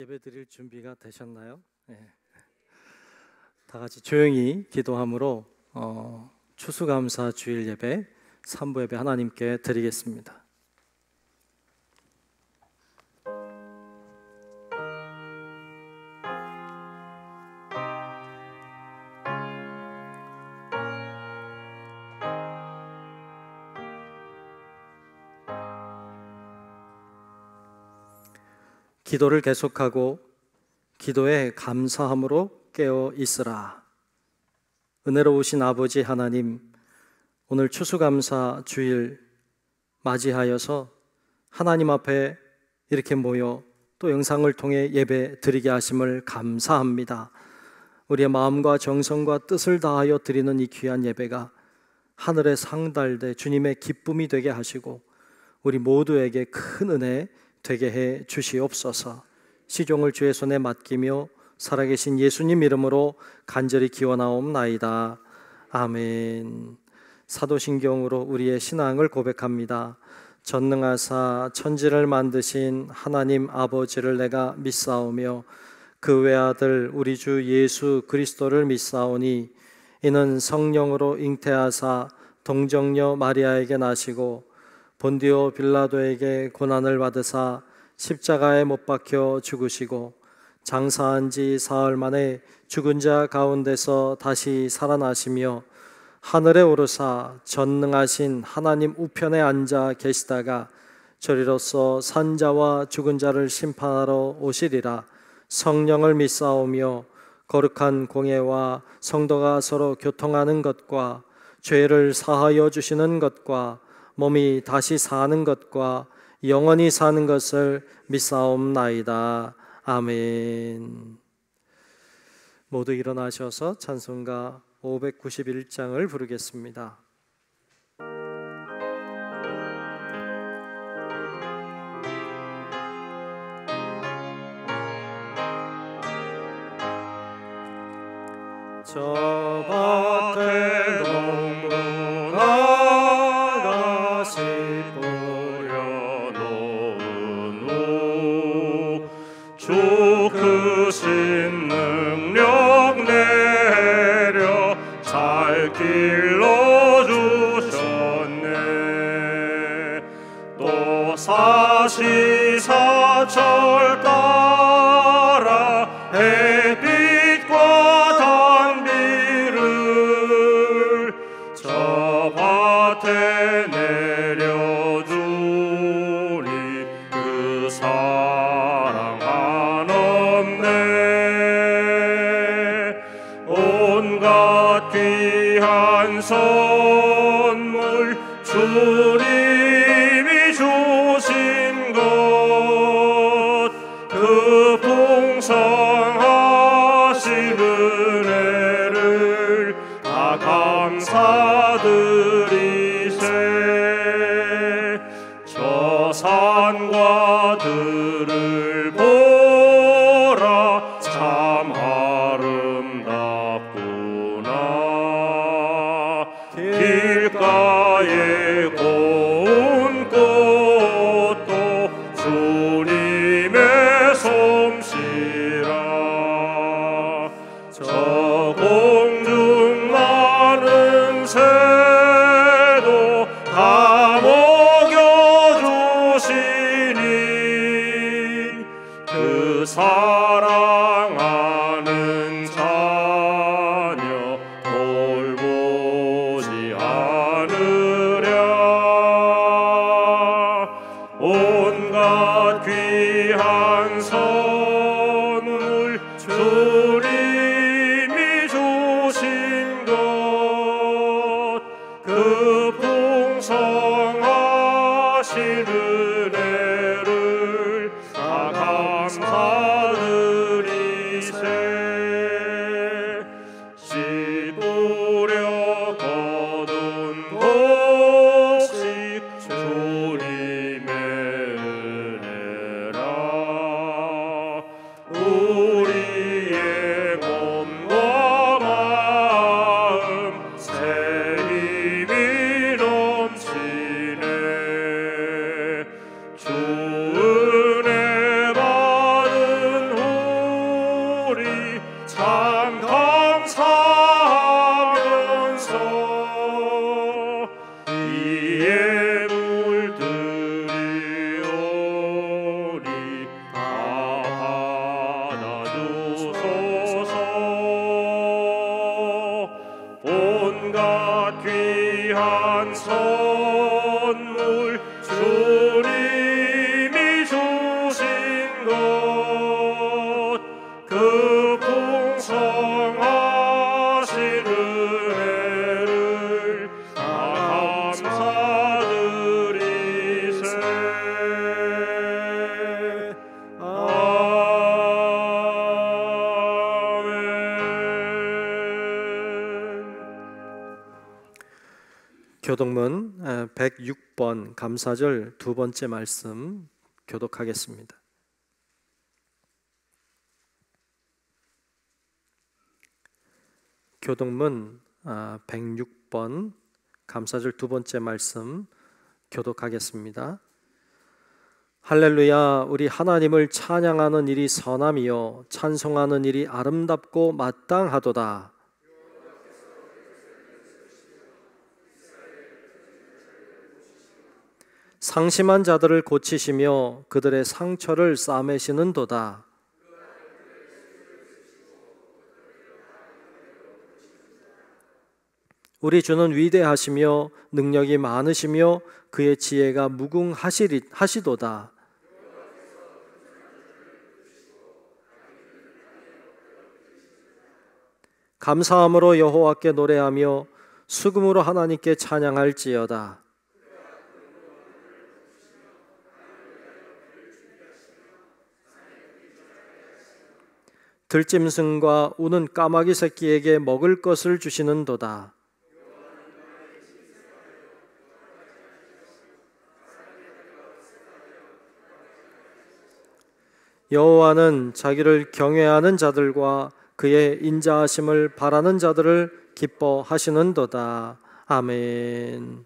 예배 드릴 준비가 되셨나요? 네. 다 같이 조용히 기도함으로 추수감사 주일 예배 3부 예배 하나님께 드리겠습니다. 기도를 계속하고 기도에 감사함으로 깨어 있으라. 은혜로우신 아버지 하나님, 오늘 추수감사 주일 맞이하여서 하나님 앞에 이렇게 모여 또 영상을 통해 예배 드리게 하심을 감사합니다. 우리의 마음과 정성과 뜻을 다하여 드리는 이 귀한 예배가 하늘에 상달되 주님의 기쁨이 되게 하시고 우리 모두에게 큰 은혜 되게 해 주시옵소서. 시종을 주의 손에 맡기며 살아계신 예수님 이름으로 간절히 기원하옵나이다. 아멘. 사도신경으로 우리의 신앙을 고백합니다. 전능하사 천지를 만드신 하나님 아버지를 내가 믿사오며 그 외아들 우리 주 예수 그리스도를 믿사오니 이는 성령으로 잉태하사 동정녀 마리아에게 나시고 본디오 빌라도에게 고난을 받으사 십자가에 못 박혀 죽으시고 장사한 지 사흘 만에 죽은 자 가운데서 다시 살아나시며 하늘에 오르사 전능하신 하나님 우편에 앉아 계시다가 저리로서 산자와 죽은 자를 심판하러 오시리라. 성령을 믿사오며 거룩한 공예와 성도가 서로 교통하는 것과 죄를 사하여 주시는 것과 몸이 다시 사는 것과 영원히 사는 것을 믿사옵나이다. 아멘. 모두 일어나셔서 찬송가 591장을 부르겠습니다. 저 밭에 농부 아가씨 뿌려놓은 후 주 크신 능력 내려 잘 길러주셨네. 또 사시사철 따라 햇빛과 단비를 저 밭에 내려주니 그 사랑 한없네. 온갖 귀한 선물 주님이 주신 것 그 풍성하신 은혜를 다 감사드리세. 저 산과 들을 보라 참 아름답구나. 길가에 고운 꽃도 주님의 솜씨라. 저 공중 많은 새도 다 먹여주시니 그 사랑하는 자녀 돌보지 않으랴. 온갖 귀한 선물 주님이 주신 것 그 풍성하신 은혜를 다 감사드리세. 씨 뿌려 거둔 곡식 주님의 은혜라. 우리의 몸과 마음 새 힘이 넘치네. 주 은혜 받은 교독문 106번 감사절 두 번째 말씀 교독하겠습니다. 교독문 106번 감사절 두 번째 말씀 교독하겠습니다. 할렐루야. 우리 하나님을 찬양하는 일이 선함이요 찬송하는 일이 아름답고 마땅하도다. 상심한 자들을 고치시며 그들의 상처를 싸매시는도다. 우리 주는 위대하시며 능력이 많으시며 그의 지혜가 무궁하시도다. 감사함으로 여호와께 노래하며 수금으로 하나님께 찬양할지어다. 들짐승과 우는 까마귀 새끼에게 먹을 것을 주시는도다. 여호와는 자기를 경외하는 자들과 그의 인자하심을 바라는 자들을 기뻐하시는도다. 아멘.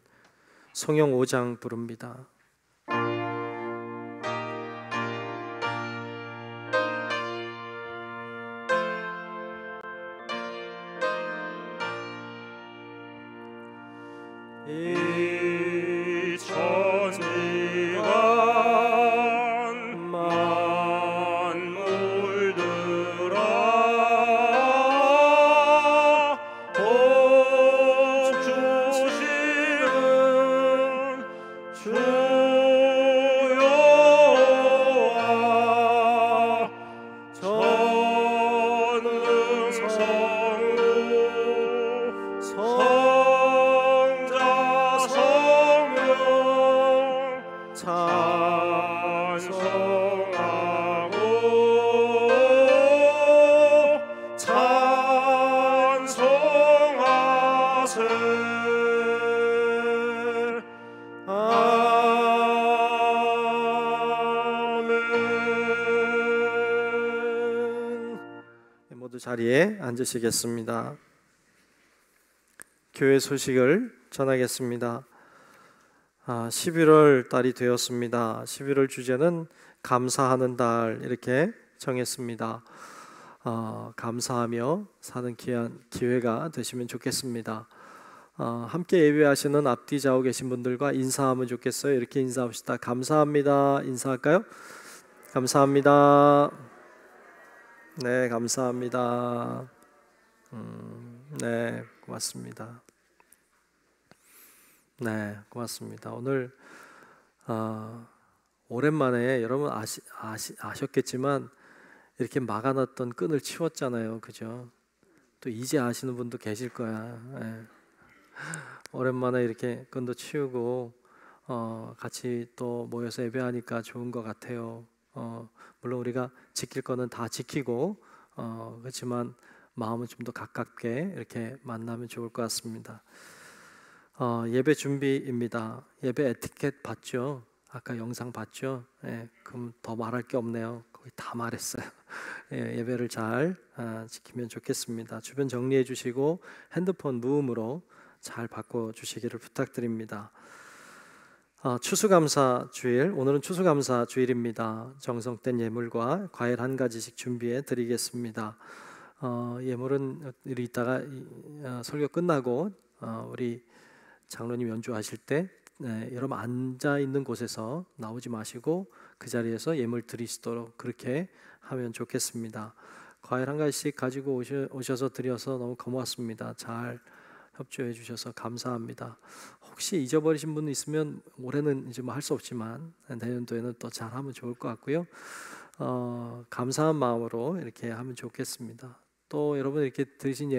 성경 5장 부릅니다. 이 천지가 만물들아 복 주시는 주 여호와 전능성부 모두 자리에 앉으시겠습니다. 교회 소식을 전하겠습니다. 11월 달이 되었습니다. 11월 주제는 감사하는 달 이렇게 정했습니다. 감사하며 사는 귀한 기회가 되시면 좋겠습니다. 함께 예배하시는 앞뒤 좌우 계신 분들과 인사하면 좋겠어요. 이렇게 인사합시다. 감사합니다. 인사할까요? 감사합니다. 네, 감사합니다. 네, 고맙습니다. 네, 고맙습니다. 오늘 오랜만에 여러분 아셨겠지만 이렇게 막아놨던 끈을 치웠잖아요, 그죠? 또 이제 아시는 분도 계실 거야. 네. 오랜만에 이렇게 끈도 치우고 같이 또 모여서 예배하니까 좋은 것 같아요. 물론 우리가 지킬 거는 다 지키고 그렇지만 마음은 좀 더 가깝게 이렇게 만나면 좋을 것 같습니다. 예배 준비입니다. 예배 에티켓 봤죠? 아까 영상 봤죠? 예, 그럼 더 말할 게 없네요. 거의 다 말했어요. 예, 예배를 잘 지키면 좋겠습니다. 주변 정리해 주시고 핸드폰 무음으로 잘 바꿔주시기를 부탁드립니다. 추수감사 주일, 오늘은 추수감사 주일입니다. 정성된 예물과 과일 한 가지씩 준비해 드리겠습니다. 예물은 우리 이따가 설교 끝나고 우리 장로님 연주하실 때 여러분 앉아 있는 곳에서 나오지 마시고 그 자리에서 예물 드리시도록 그렇게 하면 좋겠습니다. 과일 한 가지씩 가지고 오셔서 드려서 너무 고맙습니다. 잘 협조해 주셔서 감사합니다. 혹시 잊어버리신 분 있으면 올해는 이제 뭐 할 수 없지만 내년도에는 또 잘하면 좋을 것 같고요. 감사한 마음으로 이렇게 하면 좋겠습니다. 또 여러분 이렇게 드신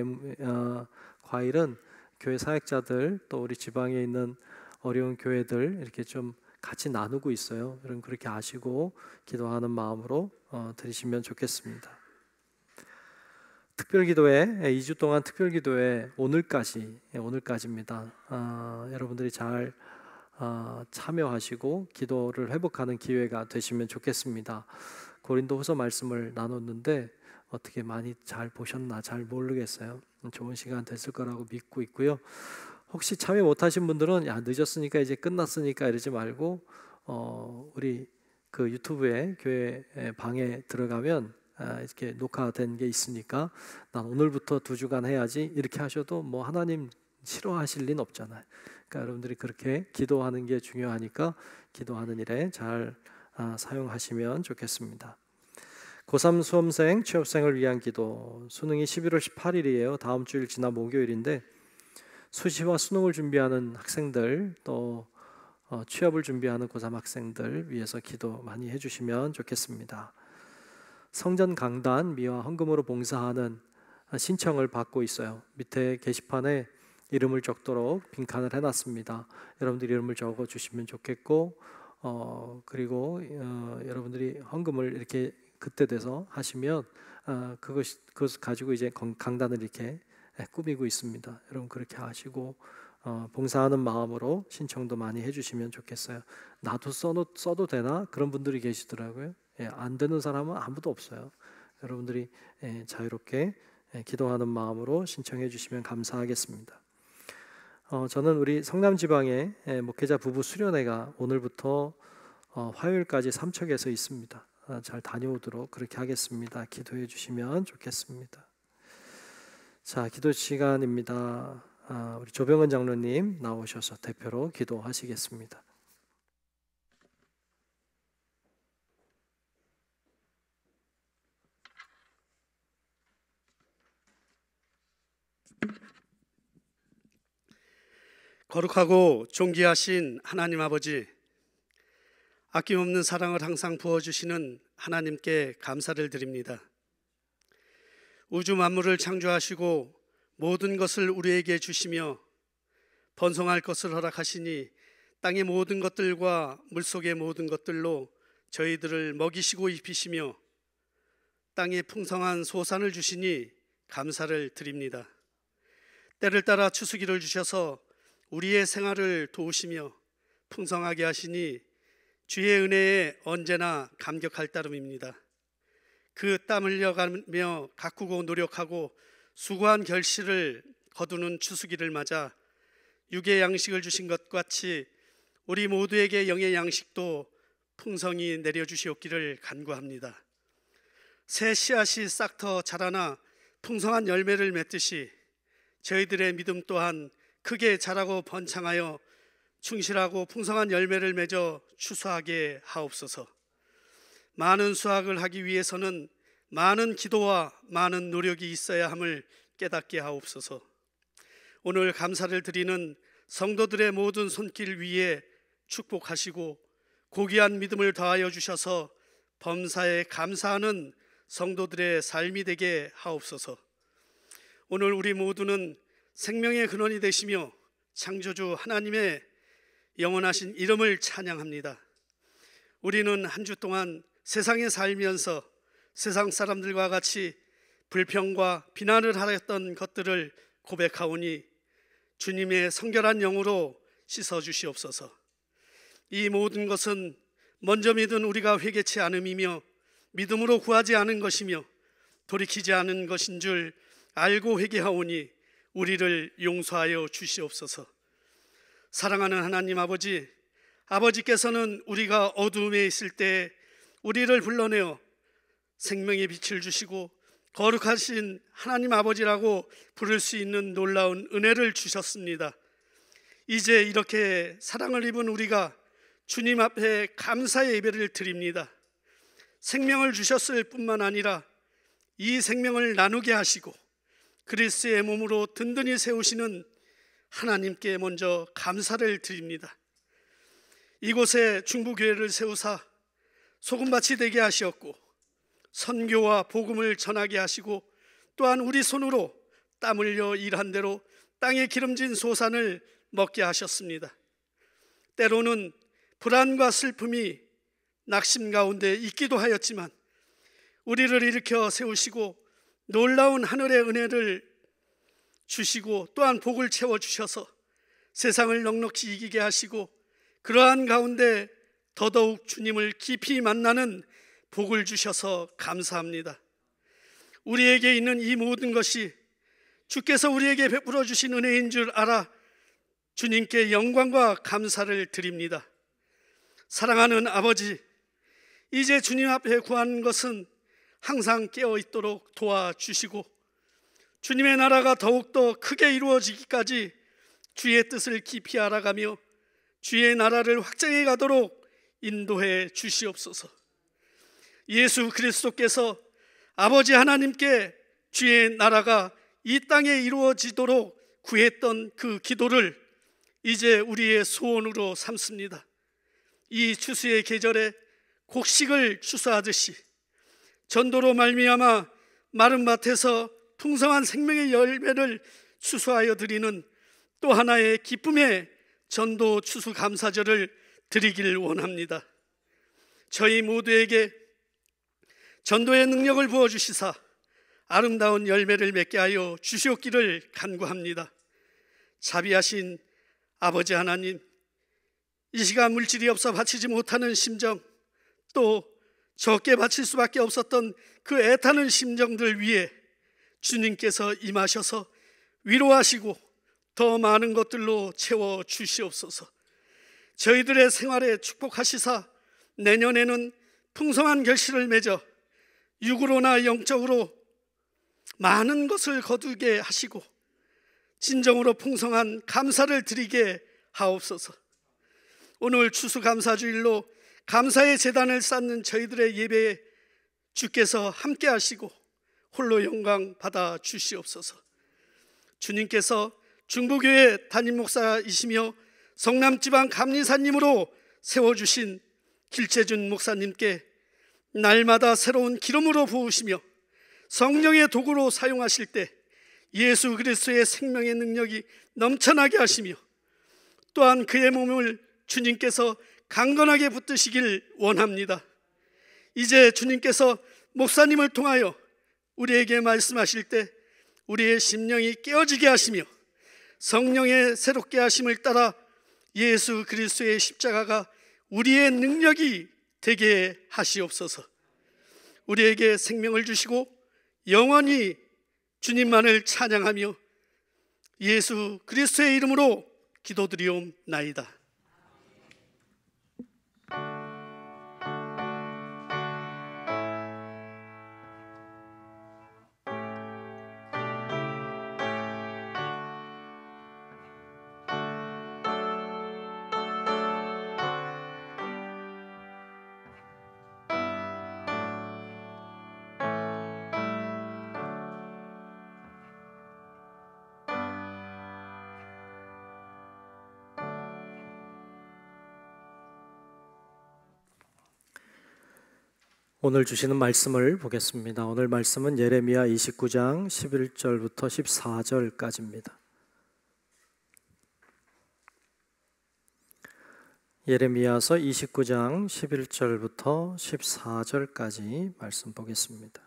과일은 교회 사역자들 또 우리 지방에 있는 어려운 교회들 이렇게 좀 같이 나누고 있어요. 여러분 그렇게 아시고 기도하는 마음으로 드리시면 좋겠습니다. 특별기도회 2주 동안 특별기도회 오늘까지입니다. 여러분들이 잘 참여하시고 기도를 회복하는 기회가 되시면 좋겠습니다. 고린도후서 말씀을 나눴는데 어떻게 많이 잘 보셨나 잘 모르겠어요. 좋은 시간 됐을 거라고 믿고 있고요. 혹시 참여 못하신 분들은 늦었으니까 이제 끝났으니까 이러지 말고 우리 그 유튜브에 교회 방에 들어가면 이렇게 녹화된 게 있으니까 난 오늘부터 2주간 해야지 이렇게 하셔도 뭐 하나님 싫어하실 리는 없잖아요. 그러니까 여러분들이 그렇게 기도하는 게 중요하니까 기도하는 일에 잘 사용하시면 좋겠습니다. 고3 수험생 취업생을 위한 기도, 수능이 11월 18일이에요. 다음 주일 지난 목요일인데 수시와 수능을 준비하는 학생들 또 취업을 준비하는 고3 학생들 위해서 기도 많이 해주시면 좋겠습니다. 성전 강단 미화 헌금으로 봉사하는 신청을 받고 있어요. 밑에 게시판에 이름을 적도록 빈칸을 해놨습니다. 여러분들이 이름을 적어주시면 좋겠고 그리고 여러분들이 헌금을 이렇게 그때 돼서 하시면 그것을 가지고 이제 강단을 이렇게 꾸미고 있습니다. 여러분 그렇게 하시고 봉사하는 마음으로 신청도 많이 해주시면 좋겠어요. 나도 써도 되나? 그런 분들이 계시더라고요. 안 되는 사람은 아무도 없어요. 여러분들이 자유롭게 기도하는 마음으로 신청해 주시면 감사하겠습니다. 저는 우리 성남지방에 목회자 부부 수련회가 오늘부터 화요일까지 삼척에서 있습니다. 잘 다녀오도록 그렇게 하겠습니다. 기도해 주시면 좋겠습니다. 자, 기도 시간입니다. 우리 조병헌 장로님 나오셔서 대표로 기도하시겠습니다. 거룩하고 존귀하신 하나님 아버지, 아낌없는 사랑을 항상 부어주시는 하나님께 감사를 드립니다. 우주 만물을 창조하시고 모든 것을 우리에게 주시며 번성할 것을 허락하시니 땅의 모든 것들과 물속의 모든 것들로 저희들을 먹이시고 입히시며 땅에 풍성한 소산을 주시니 감사를 드립니다. 때를 따라 추수기를 주셔서 우리의 생활을 도우시며 풍성하게 하시니 주의 은혜에 언제나 감격할 따름입니다. 그 땀 흘려가며 가꾸고 노력하고 수고한 결실을 거두는 추수기를 맞아 육의 양식을 주신 것 같이 우리 모두에게 영의 양식도 풍성히 내려주시옵기를 간구합니다. 새 씨앗이 싹터 자라나 풍성한 열매를 맺듯이 저희들의 믿음 또한 크게 자라고 번창하여 충실하고 풍성한 열매를 맺어 추수하게 하옵소서. 많은 수확을 하기 위해서는 많은 기도와 많은 노력이 있어야 함을 깨닫게 하옵소서. 오늘 감사를 드리는 성도들의 모든 손길 위에 축복하시고 고귀한 믿음을 더하여 주셔서 범사에 감사하는 성도들의 삶이 되게 하옵소서. 오늘 우리 모두는 생명의 근원이 되시며 창조주 하나님의 영원하신 이름을 찬양합니다. 우리는 한 주 동안 세상에 살면서 세상 사람들과 같이 불평과 비난을 하였던 것들을 고백하오니 주님의 성결한 영으로 씻어주시옵소서. 이 모든 것은 먼저 믿은 우리가 회개치 않음이며 믿음으로 구하지 않은 것이며 돌이키지 않은 것인 줄 알고 회개하오니 우리를 용서하여 주시옵소서. 사랑하는 하나님 아버지, 아버지께서는 우리가 어두움에 있을 때 우리를 불러내어 생명의 빛을 주시고 거룩하신 하나님 아버지라고 부를 수 있는 놀라운 은혜를 주셨습니다. 이제 이렇게 사랑을 입은 우리가 주님 앞에 감사의 예배를 드립니다. 생명을 주셨을 뿐만 아니라 이 생명을 나누게 하시고 그리스도의 몸으로 든든히 세우시는 하나님께 먼저 감사를 드립니다. 이곳에 중부교회를 세우사 소금밭이 되게 하시었고 선교와 복음을 전하게 하시고 또한 우리 손으로 땀 흘려 일한 대로 땅에 기름진 소산을 먹게 하셨습니다. 때로는 불안과 슬픔이 낙심 가운데 있기도 하였지만 우리를 일으켜 세우시고 놀라운 하늘의 은혜를 주시고 또한 복을 채워주셔서 세상을 넉넉히 이기게 하시고 그러한 가운데 더더욱 주님을 깊이 만나는 복을 주셔서 감사합니다. 우리에게 있는 이 모든 것이 주께서 우리에게 베풀어 주신 은혜인 줄 알아 주님께 영광과 감사를 드립니다. 사랑하는 아버지, 이제 주님 앞에 구하는 것은 항상 깨어 있도록 도와주시고 주님의 나라가 더욱더 크게 이루어지기까지 주의 뜻을 깊이 알아가며 주의 나라를 확장해 가도록 인도해 주시옵소서. 예수 그리스도께서 아버지 하나님께 주의 나라가 이 땅에 이루어지도록 구했던 그 기도를 이제 우리의 소원으로 삼습니다. 이 추수의 계절에 곡식을 추수하듯이 전도로 말미암아 마른 밭에서 풍성한 생명의 열매를 추수하여 드리는 또 하나의 기쁨의 전도 추수 감사절을 드리길 원합니다. 저희 모두에게 전도의 능력을 부어주시사 아름다운 열매를 맺게 하여 주시옵기를 간구합니다. 자비하신 아버지 하나님, 이 시간 물질이 없어 바치지 못하는 심정, 또 적게 바칠 수밖에 없었던 그 애타는 심정들 위에 주님께서 임하셔서 위로하시고 더 많은 것들로 채워 주시옵소서. 저희들의 생활에 축복하시사 내년에는 풍성한 결실을 맺어 육으로나 영적으로 많은 것을 거두게 하시고 진정으로 풍성한 감사를 드리게 하옵소서. 오늘 추수감사주일로 감사의 제단을 쌓는 저희들의 예배에 주께서 함께 하시고 홀로 영광 받아 주시옵소서. 주님께서 중부교회 담임목사이시며 성남지방 감리사님으로 세워주신 길재준 목사님께 날마다 새로운 기름으로 부으시며 성령의 도구로 사용하실 때 예수 그리스도의 생명의 능력이 넘쳐나게 하시며 또한 그의 몸을 주님께서 강건하게 붙드시길 원합니다. 이제 주님께서 목사님을 통하여 우리에게 말씀하실 때 우리의 심령이 깨어지게 하시며 성령의 새롭게 하심을 따라 예수 그리스도의 십자가가 우리의 능력이 되게 하시옵소서. 우리에게 생명을 주시고 영원히 주님만을 찬양하며 예수 그리스도의 이름으로 기도드리옵나이다. 오늘 주시는 말씀을 보겠습니다. 오늘 말씀은 예레미야 29장 11절부터 14절까지입니다. 예레미야서 29장 11절부터 14절까지 말씀 보겠습니다.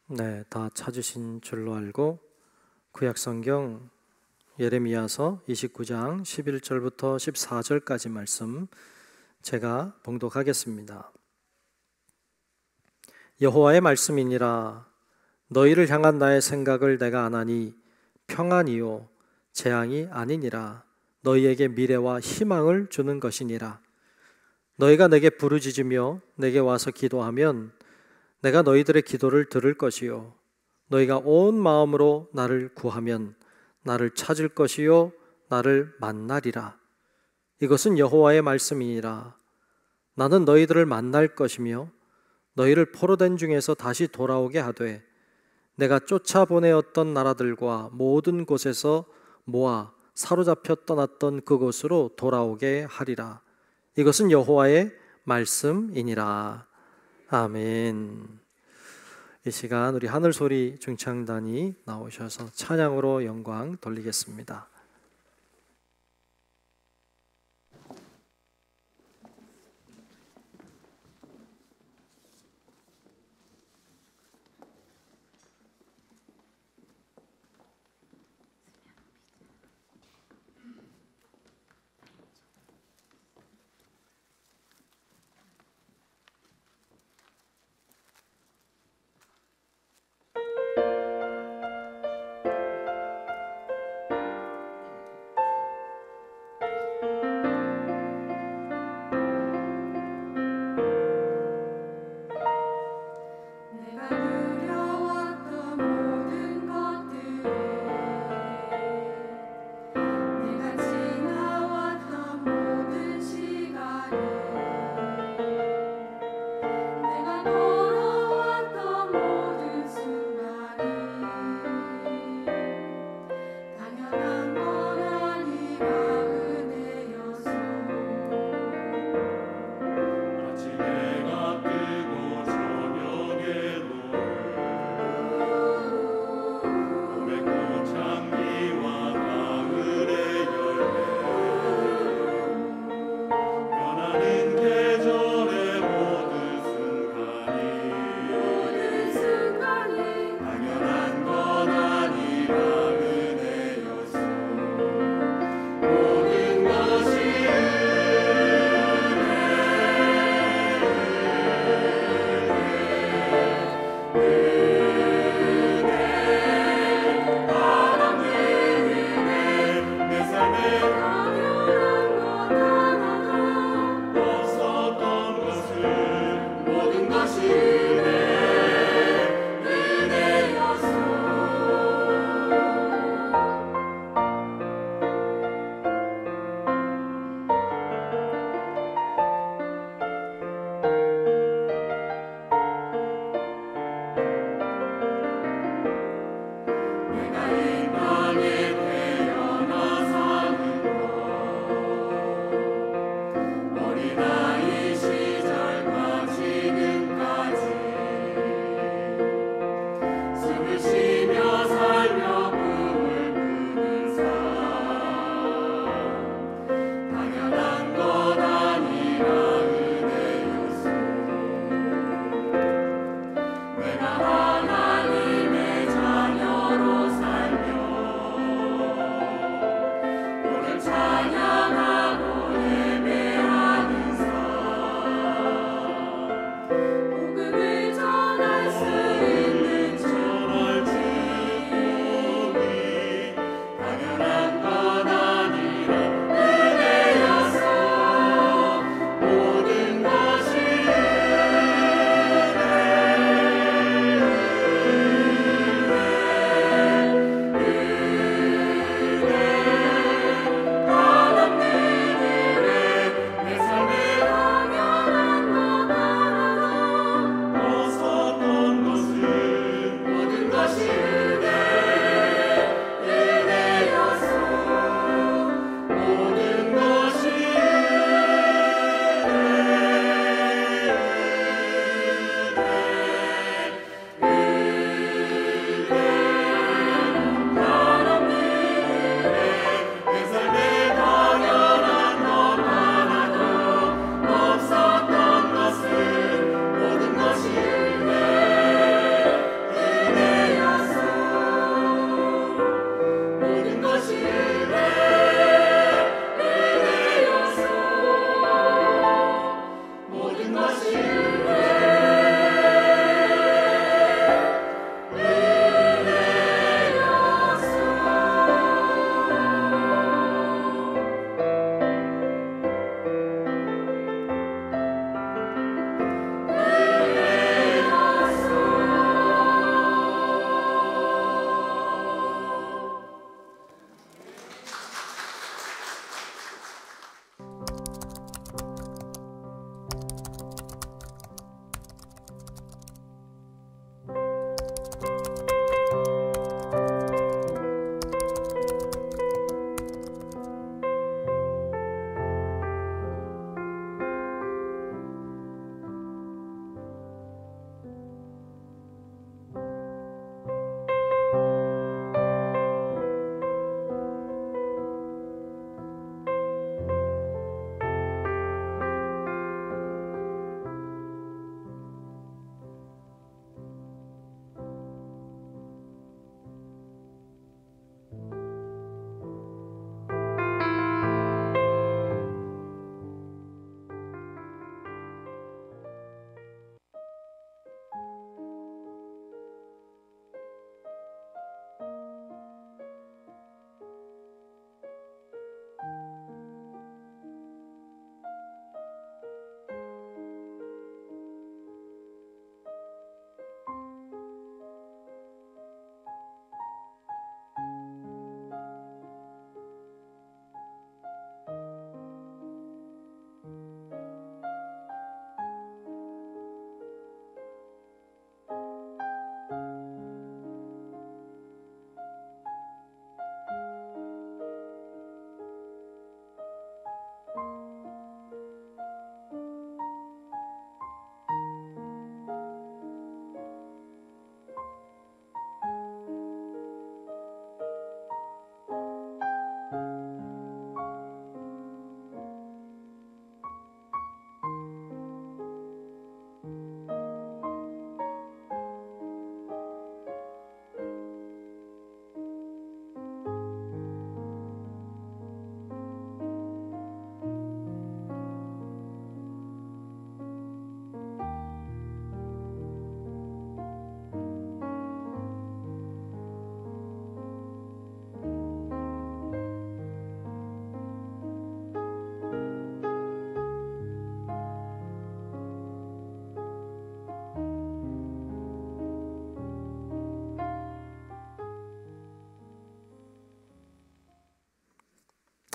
네, 다 찾으신 줄로 알고 구약성경 예레미야서 29장 11절부터 14절까지 말씀 제가 봉독하겠습니다. 여호와의 말씀이니라. 너희를 향한 나의 생각을 내가 아나니 평안이요 재앙이 아니니라. 너희에게 미래와 희망을 주는 것이니라. 너희가 내게 부르짖으며 내게 와서 기도하면 내가 너희들의 기도를 들을 것이요 너희가 온 마음으로 나를 구하면 나를 찾을 것이요 나를 만나리라. 이것은 여호와의 말씀이니라. 나는 너희들을 만날 것이며 너희를 포로된 중에서 다시 돌아오게 하되 내가 쫓아보내었던 나라들과 모든 곳에서 모아 사로잡혀 떠났던 그곳으로 돌아오게 하리라. 이것은 여호와의 말씀이니라. 아멘. 이 시간 우리 하늘소리 중창단이 나오셔서 찬양으로 영광 돌리겠습니다.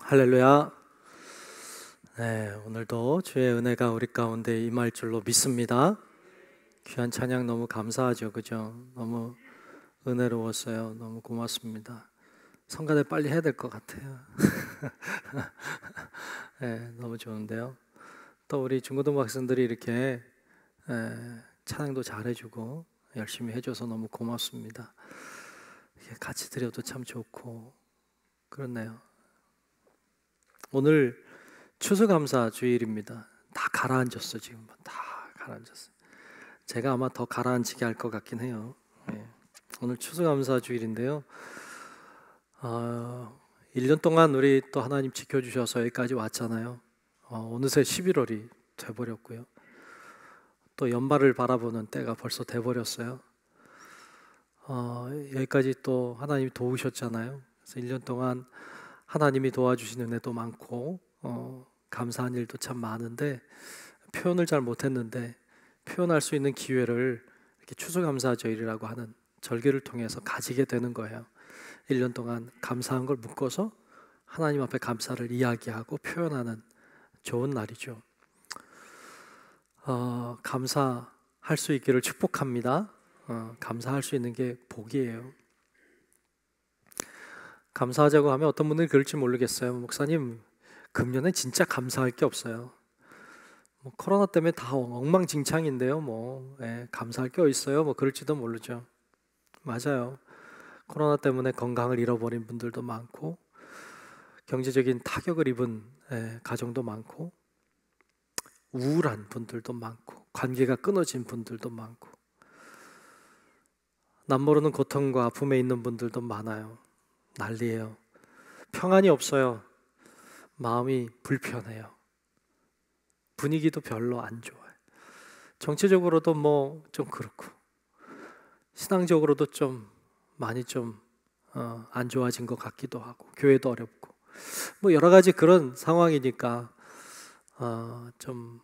할렐루야. 네, 오늘도 주의 은혜가 우리 가운데 임할 줄로 믿습니다. 귀한 찬양 너무 감사하죠, 그죠? 너무 은혜로웠어요. 너무 고맙습니다. 성가대 빨리 해야 될 것 같아요. 네, 너무 좋은데요. 또 우리 중고등부 학생들이 이렇게 찬양도 잘해주고 열심히 해줘서 너무 고맙습니다. 같이 드려도 참 좋고 그렇네요. 오늘 추수감사 주일입니다. 다 가라앉았어. 지금 다 가라앉았어요. 제가 아마 더 가라앉히게 할 것 같긴 해요. 오늘 추수감사 주일인데요. 1년 동안 우리 또 하나님 지켜주셔서 여기까지 왔잖아요. 어느새 11월이 돼버렸고요. 또 연말을 바라보는 때가 벌써 돼버렸어요. 여기까지 또 하나님이 도우셨잖아요. 그래서 1년 동안 하나님이 도와주신 은혜도 많고 감사한 일도 참 많은데 표현을 잘 못했는데 표현할 수 있는 기회를 이렇게 추수감사절이라고 하는 절기를 통해서 가지게 되는 거예요. 1년 동안 감사한 걸 묶어서 하나님 앞에 감사를 이야기하고 표현하는 좋은 날이죠. 감사할 수 있기를 축복합니다. 감사할 수 있는 게 복이에요. 감사하자고 하면 어떤 분들이 그럴지 모르겠어요. 목사님, 금년에 진짜 감사할 게 없어요. 코로나 때문에 다 엉망진창인데요. 감사할 게 어딨어요? 그럴지도 모르죠. 맞아요. 코로나 때문에 건강을 잃어버린 분들도 많고 경제적인 타격을 입은 가정도 많고 우울한 분들도 많고 관계가 끊어진 분들도 많고 남모르는 고통과 아픔에 있는 분들도 많아요. 난리예요. 평안이 없어요. 마음이 불편해요. 분위기도 별로 안 좋아요. 정치적으로도 좀 그렇고 신앙적으로도 좀 많이 안 좋아진 것 같기도 하고 교회도 어렵고 여러 가지 그런 상황이니까 좀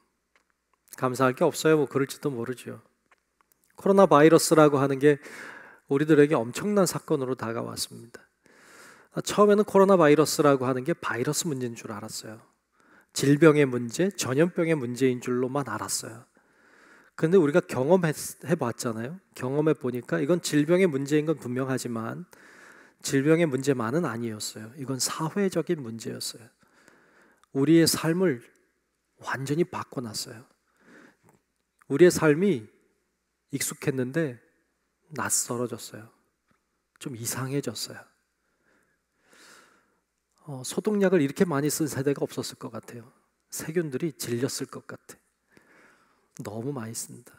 감사할 게 없어요. 그럴지도 모르죠. 코로나 바이러스라고 하는 게 우리들에게 엄청난 사건으로 다가왔습니다. 처음에는 코로나 바이러스라고 하는 게 바이러스 문제인 줄 알았어요. 질병의 문제, 전염병의 문제인 줄로만 알았어요. 그런데 우리가 경험해봤잖아요. 경험해보니까 이건 질병의 문제인 건 분명하지만 질병의 문제만은 아니었어요. 이건 사회적인 문제였어요. 우리의 삶을 완전히 바꿔놨어요. 우리의 삶이 익숙했는데 낯설어졌어요. 좀 이상해졌어요. 소독약을 이렇게 많이 쓴 세대가 없었을 것 같아요. 세균들이 질렸을 것 같아. 너무 많이 쓴다.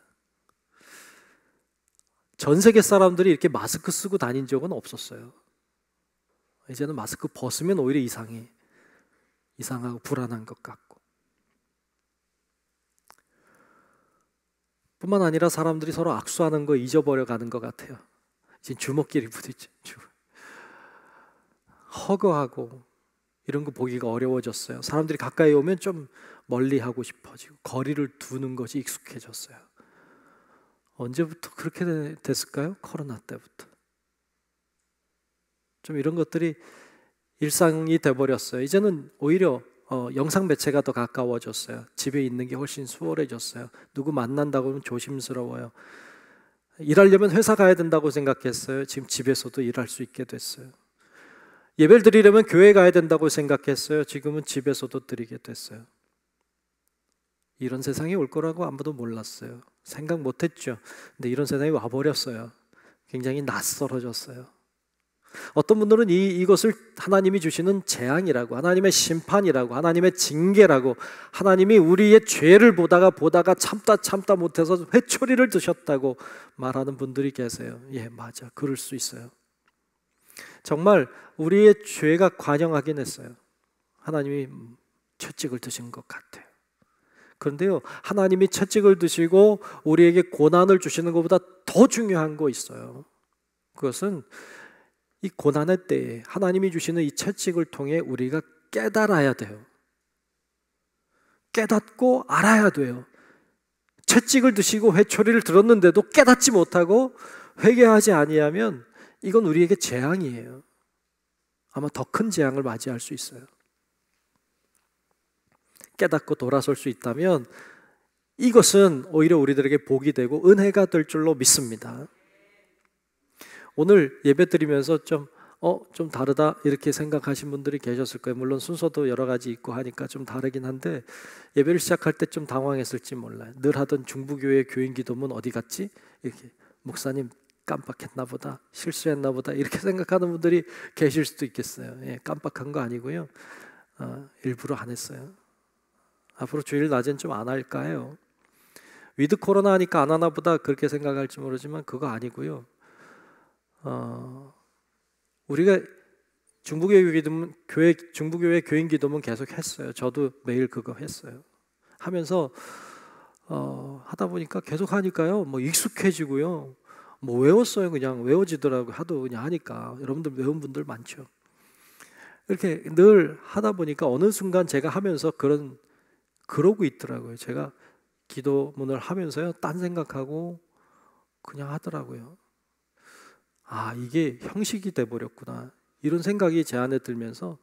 전 세계 사람들이 이렇게 마스크 쓰고 다닌 적은 없었어요. 이제는 마스크 벗으면 오히려 이상하고 불안한 것 같고. 뿐만 아니라 사람들이 서로 악수하는 거 잊어버려 가는 것 같아요. 이제 주먹끼리 부딪혀. 허그하고 이런 거 보기가 어려워졌어요. 사람들이 가까이 오면 좀 멀리 하고 싶어지고 거리를 두는 것이 익숙해졌어요. 언제부터 그렇게 됐을까요? 코로나 때부터. 좀 이런 것들이 일상이 돼버렸어요. 이제는 오히려 영상 매체가 더 가까워졌어요. 집에 있는 게 훨씬 수월해졌어요. 누구 만난다고 하면 조심스러워요. 일하려면 회사 가야 된다고 생각했어요. 지금 집에서도 일할 수 있게 됐어요. 예배를 드리려면 교회 가야 된다고 생각했어요. 지금은 집에서도 드리게 됐어요. 이런 세상이 올 거라고 아무도 몰랐어요. 생각 못했죠. 근데 이런 세상이 와버렸어요. 굉장히 낯설어졌어요. 어떤 분들은 이것을 하나님이 주시는 재앙이라고, 하나님의 심판이라고, 하나님의 징계라고, 하나님이 우리의 죄를 보다가 참다 못해서 회초리를 드셨다고 말하는 분들이 계세요. 예, 맞아. 그럴 수 있어요. 정말 우리의 죄가 관영하긴 했어요. 하나님이 채찍을 드신 것 같아요. 그런데요, 하나님이 채찍을 드시고 우리에게 고난을 주시는 것보다 더 중요한 거 있어요. 그것은 이 고난의 때에 하나님이 주시는 이 채찍을 통해 우리가 깨달아야 돼요. 깨닫고 알아야 돼요. 채찍을 드시고 회초리를 들었는데도 깨닫지 못하고 회개하지 아니하면 이건 우리에게 재앙이에요. 아마 더 큰 재앙을 맞이할 수 있어요. 깨닫고 돌아설 수 있다면 이것은 오히려 우리들에게 복이 되고 은혜가 될 줄로 믿습니다. 오늘 예배 드리면서 좀 다르다 이렇게 생각하신 분들이 계셨을 거예요. 물론 순서도 여러 가지 있고 하니까 좀 다르긴 한데 예배를 시작할 때 좀 당황했을지 몰라요. 늘 하던 중부교회 교인 기도문 어디 갔지? 이렇게 목사님 깜빡했나 보다, 실수했나 보다 이렇게 생각하는 분들이 계실 수도 있겠어요. 예, 깜빡한 거 아니고요. 일부러 안 했어요. 앞으로 주일 낮엔 좀 안 할까 해요. 위드 코로나 하니까 안 하나 보다 그렇게 생각할지 모르지만 그거 아니고요. 우리가 중부교회 교인 기도문 계속 했어요. 저도 매일 그거 했어요. 하면서 하다 보니까 계속 하니까요. 뭐 익숙해지고요. 뭐 외웠어요. 그냥 외워지더라고요. 하도 그냥 하니까. 여러분들 외운 분들 많죠. 이렇게 늘 하다 보니까 어느 순간 제가 하면서 그러고 있더라고요. 제가 기도문을 하면서요. 딴 생각하고 그냥 하더라고요. 이게 형식이 돼버렸구나. 이런 생각이 제 안에 들면서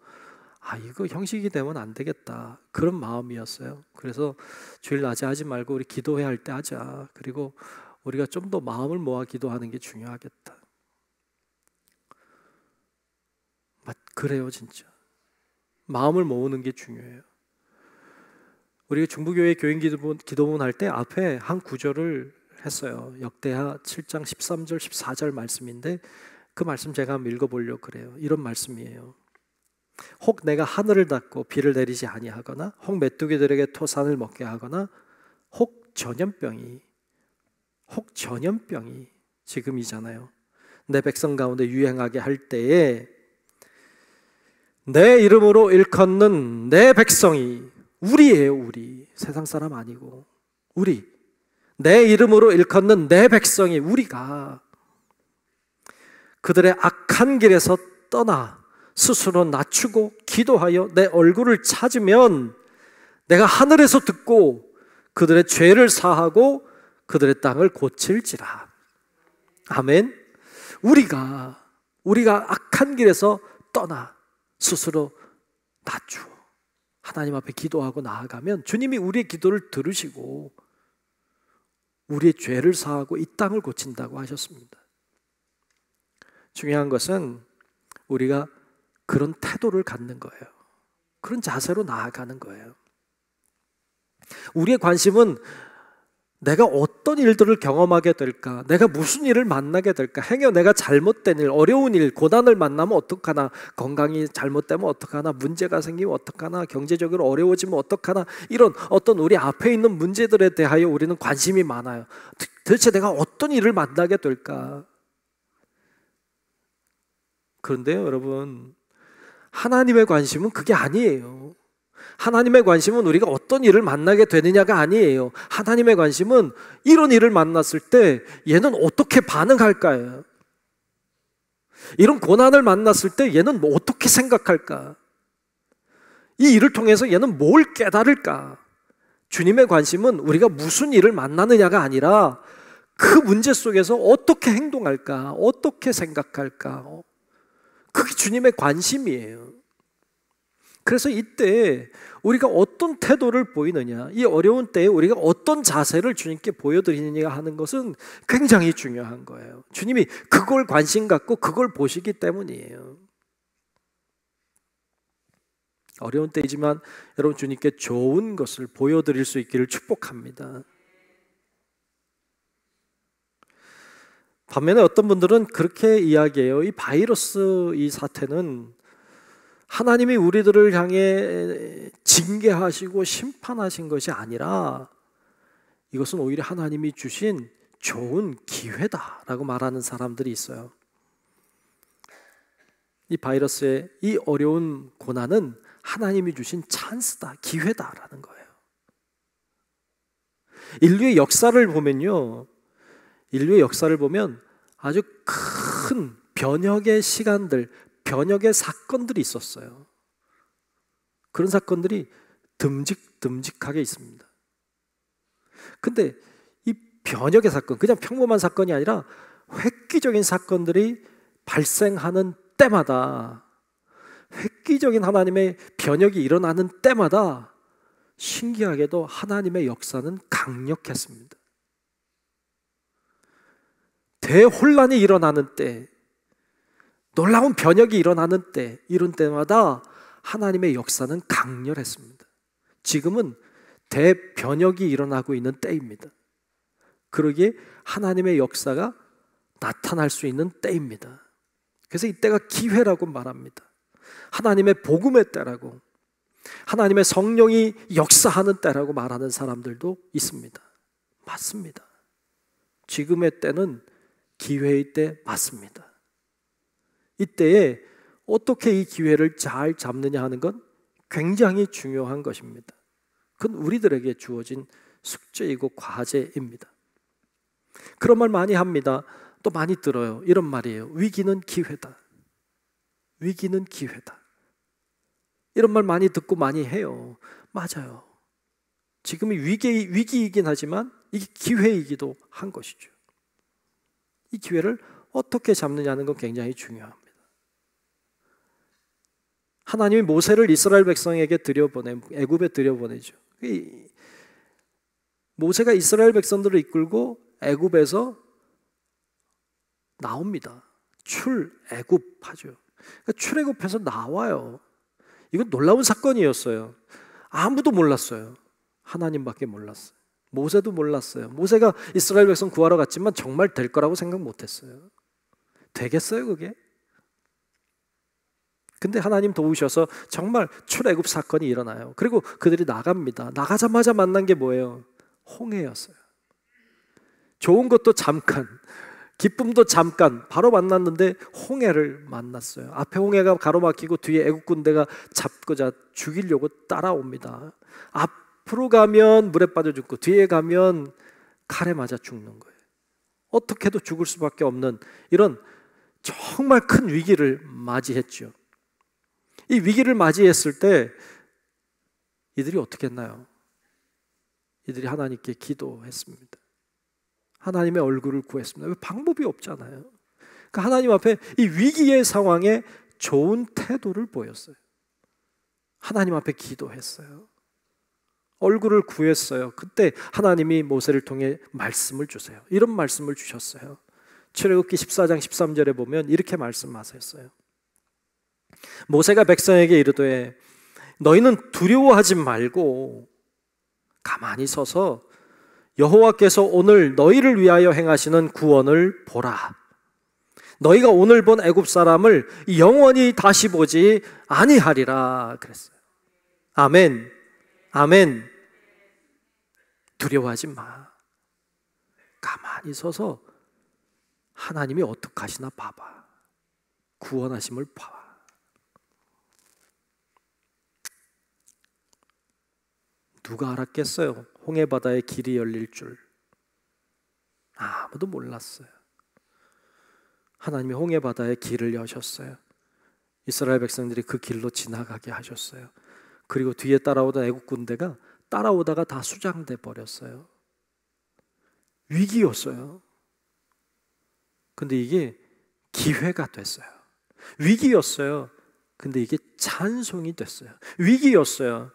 이거 형식이 되면 안 되겠다. 그런 마음이었어요. 그래서 주일 낮에 하지 말고 우리 기도회 할 때 하자. 그리고 우리가 좀 더 마음을 모아 기도하는 게 중요하겠다. 그래요, 진짜. 마음을 모으는 게 중요해요. 우리가 중부교회 교인 기도문 할 때 앞에 한 구절을 했어요. 역대하 7장 13절 14절 말씀인데 그 말씀 제가 한번 읽어보려고 그래요. 이런 말씀이에요. 혹 내가 하늘을 닫고 비를 내리지 아니하거나 혹 메뚜기들에게 토산을 먹게 하거나 혹 전염병이 지금이잖아요. 내 백성 가운데 유행하게 할 때에 내 이름으로 일컫는 내 백성이 우리예요. 우리 세상 사람 아니고 우리 내 이름으로 일컫는 내 백성이 우리가 그들의 악한 길에서 떠나 스스로 낮추고 기도하여 내 얼굴을 찾으면 내가 하늘에서 듣고 그들의 죄를 사하고 그들의 땅을 고칠지라. 아멘. 우리가 악한 길에서 떠나 스스로 낮추어 하나님 앞에 기도하고 나아가면 주님이 우리의 기도를 들으시고 우리의 죄를 사하고 이 땅을 고친다고 하셨습니다. 중요한 것은 우리가 그런 태도를 갖는 거예요. 그런 자세로 나아가는 거예요. 우리의 관심은 내가 어떤 일들을 경험하게 될까? 내가 무슨 일을 만나게 될까? 행여 내가 잘못된 일, 어려운 일, 고난을 만나면 어떡하나? 건강이 잘못되면 어떡하나? 문제가 생기면 어떡하나? 경제적으로 어려워지면 어떡하나? 이런 어떤 우리 앞에 있는 문제들에 대하여 우리는 관심이 많아요. 도대체 내가 어떤 일을 만나게 될까? 그런데요, 여러분, 하나님의 관심은 그게 아니에요. 하나님의 관심은 우리가 어떤 일을 만나게 되느냐가 아니에요. 하나님의 관심은 이런 일을 만났을 때 얘는 어떻게 반응할까요? 이런 고난을 만났을 때 얘는 뭐 어떻게 생각할까? 이 일을 통해서 얘는 뭘 깨달을까? 주님의 관심은 우리가 무슨 일을 만나느냐가 아니라 그 문제 속에서 어떻게 행동할까? 어떻게 생각할까? 그게 주님의 관심이에요. 그래서 이때 우리가 어떤 태도를 보이느냐, 이 어려운 때에 우리가 어떤 자세를 주님께 보여드리느냐 하는 것은 굉장히 중요한 거예요. 주님이 그걸 관심 갖고 그걸 보시기 때문이에요. 어려운 때이지만 여러분 주님께 좋은 것을 보여드릴 수 있기를 축복합니다. 반면에 어떤 분들은 그렇게 이야기해요. 이 바이러스 이 사태는 하나님이 우리들을 향해 징계하시고 심판하신 것이 아니라 이것은 오히려 하나님이 주신 좋은 기회다라고 말하는 사람들이 있어요. 이 바이러스의 이 어려운 고난은 하나님이 주신 찬스다, 기회다라는 거예요. 인류의 역사를 보면 아주 큰 변혁의 시간들, 변혁의 사건들이 있었어요. 그런 사건들이 듬직하게 있습니다. 근데 이 변혁의 사건, 그냥 평범한 사건이 아니라 획기적인 사건들이 발생하는 때마다, 획기적인 하나님의 변혁이 일어나는 때마다 신기하게도 하나님의 역사는 강력했습니다. 대혼란이 일어나는 때, 놀라운 변혁이 일어나는 때, 이런 때마다 하나님의 역사는 강렬했습니다. 지금은 대변혁이 일어나고 있는 때입니다. 그러기에 하나님의 역사가 나타날 수 있는 때입니다. 그래서 이때가 기회라고 말합니다. 하나님의 복음의 때라고, 하나님의 성령이 역사하는 때라고 말하는 사람들도 있습니다. 맞습니다. 지금의 때는 기회의 때 맞습니다. 이때에 어떻게 이 기회를 잘 잡느냐 하는 건 굉장히 중요한 것입니다. 그건 우리들에게 주어진 숙제이고 과제입니다. 그런 말 많이 합니다. 또 많이 들어요. 이런 말이에요. 위기는 기회다. 위기는 기회다. 이런 말 많이 듣고 많이 해요. 맞아요. 지금이 위기이긴 하지만 이게 기회이기도 한 것이죠. 이 기회를 어떻게 잡느냐는 건 굉장히 중요합니다. 하나님이 모세를 이스라엘 백성에게 애굽에 들여보내죠. 모세가 이스라엘 백성들을 이끌고 애굽에서 나옵니다. 출애굽하죠. 그러니까 출애굽해서 나와요. 이건 놀라운 사건이었어요. 아무도 몰랐어요. 하나님밖에 몰랐어요. 모세도 몰랐어요. 모세가 이스라엘 백성 구하러 갔지만 정말 될 거라고 생각 못했어요. 되겠어요 그게? 근데 하나님 도우셔서 정말 출애굽 사건이 일어나요. 그리고 그들이 나갑니다. 나가자마자 만난 게 뭐예요? 홍해였어요. 좋은 것도 잠깐, 기쁨도 잠깐, 바로 만났는데 홍해를 만났어요. 앞에 홍해가 가로막히고 뒤에 애국 군대가 잡고자 죽이려고 따라옵니다. 앞으로 가면 물에 빠져 죽고 뒤에 가면 칼에 맞아 죽는 거예요. 어떻게도 죽을 수밖에 없는 이런 정말 큰 위기를 맞이했죠. 이 위기를 맞이했을 때 이들이 어떻게 했나요? 이들이 하나님께 기도했습니다. 하나님의 얼굴을 구했습니다. 방법이 없잖아요. 그러니까 하나님 앞에 이 위기의 상황에 좋은 태도를 보였어요. 하나님 앞에 기도했어요. 얼굴을 구했어요. 그때 하나님이 모세를 통해 말씀을 주세요. 이런 말씀을 주셨어요. 출애굽기 14장 13절에 보면 이렇게 말씀하셨어요. 모세가 백성에게 이르되 너희는 두려워하지 말고 가만히 서서 여호와께서 오늘 너희를 위하여 행하시는 구원을 보라. 너희가 오늘 본 애굽 사람을 영원히 다시 보지 아니하리라 그랬어요. 아멘. 아멘. 두려워하지 마. 가만히 서서 하나님이 어떻게 하시나 봐봐. 구원하심을 봐봐. 누가 알았겠어요? 홍해바다에 길이 열릴 줄. 아무도 몰랐어요. 하나님이 홍해바다에 길을 여셨어요. 이스라엘 백성들이 그 길로 지나가게 하셨어요. 그리고 뒤에 따라오던 애국 군대가 따라오다가 다 수장돼 버렸어요. 위기였어요. 근데 이게 기회가 됐어요. 위기였어요. 근데 이게 찬송이 됐어요. 위기였어요.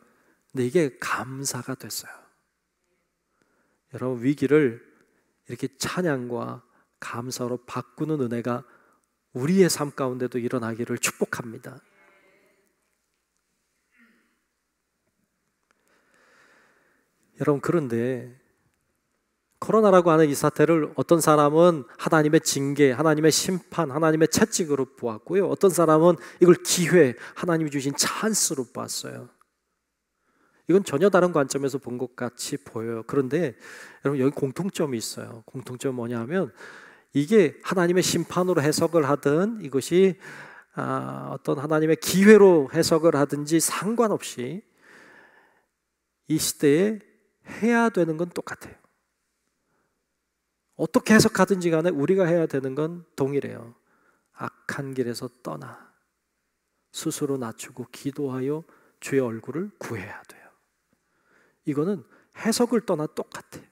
근데 이게 감사가 됐어요. 여러분, 위기를 이렇게 찬양과 감사로 바꾸는 은혜가 우리의 삶 가운데도 일어나기를 축복합니다. 여러분, 그런데 코로나라고 하는 이 사태를 어떤 사람은 하나님의 징계, 하나님의 심판, 하나님의 채찍으로 보았고요. 어떤 사람은 이걸 기회, 하나님이 주신 찬스로 봤어요. 이건 전혀 다른 관점에서 본 것 같이 보여요. 그런데 여러분, 여기 공통점이 있어요. 공통점은 뭐냐면 이게 하나님의 심판으로 해석을 하든 이것이 어떤 하나님의 기회로 해석을 하든지 상관없이 이 시대에 해야 되는 건 똑같아요. 어떻게 해석하든지 간에 우리가 해야 되는 건 동일해요. 악한 길에서 떠나 스스로 낮추고 기도하여 주의 얼굴을 구해야 돼요. 이거는 해석을 떠나 똑같아요.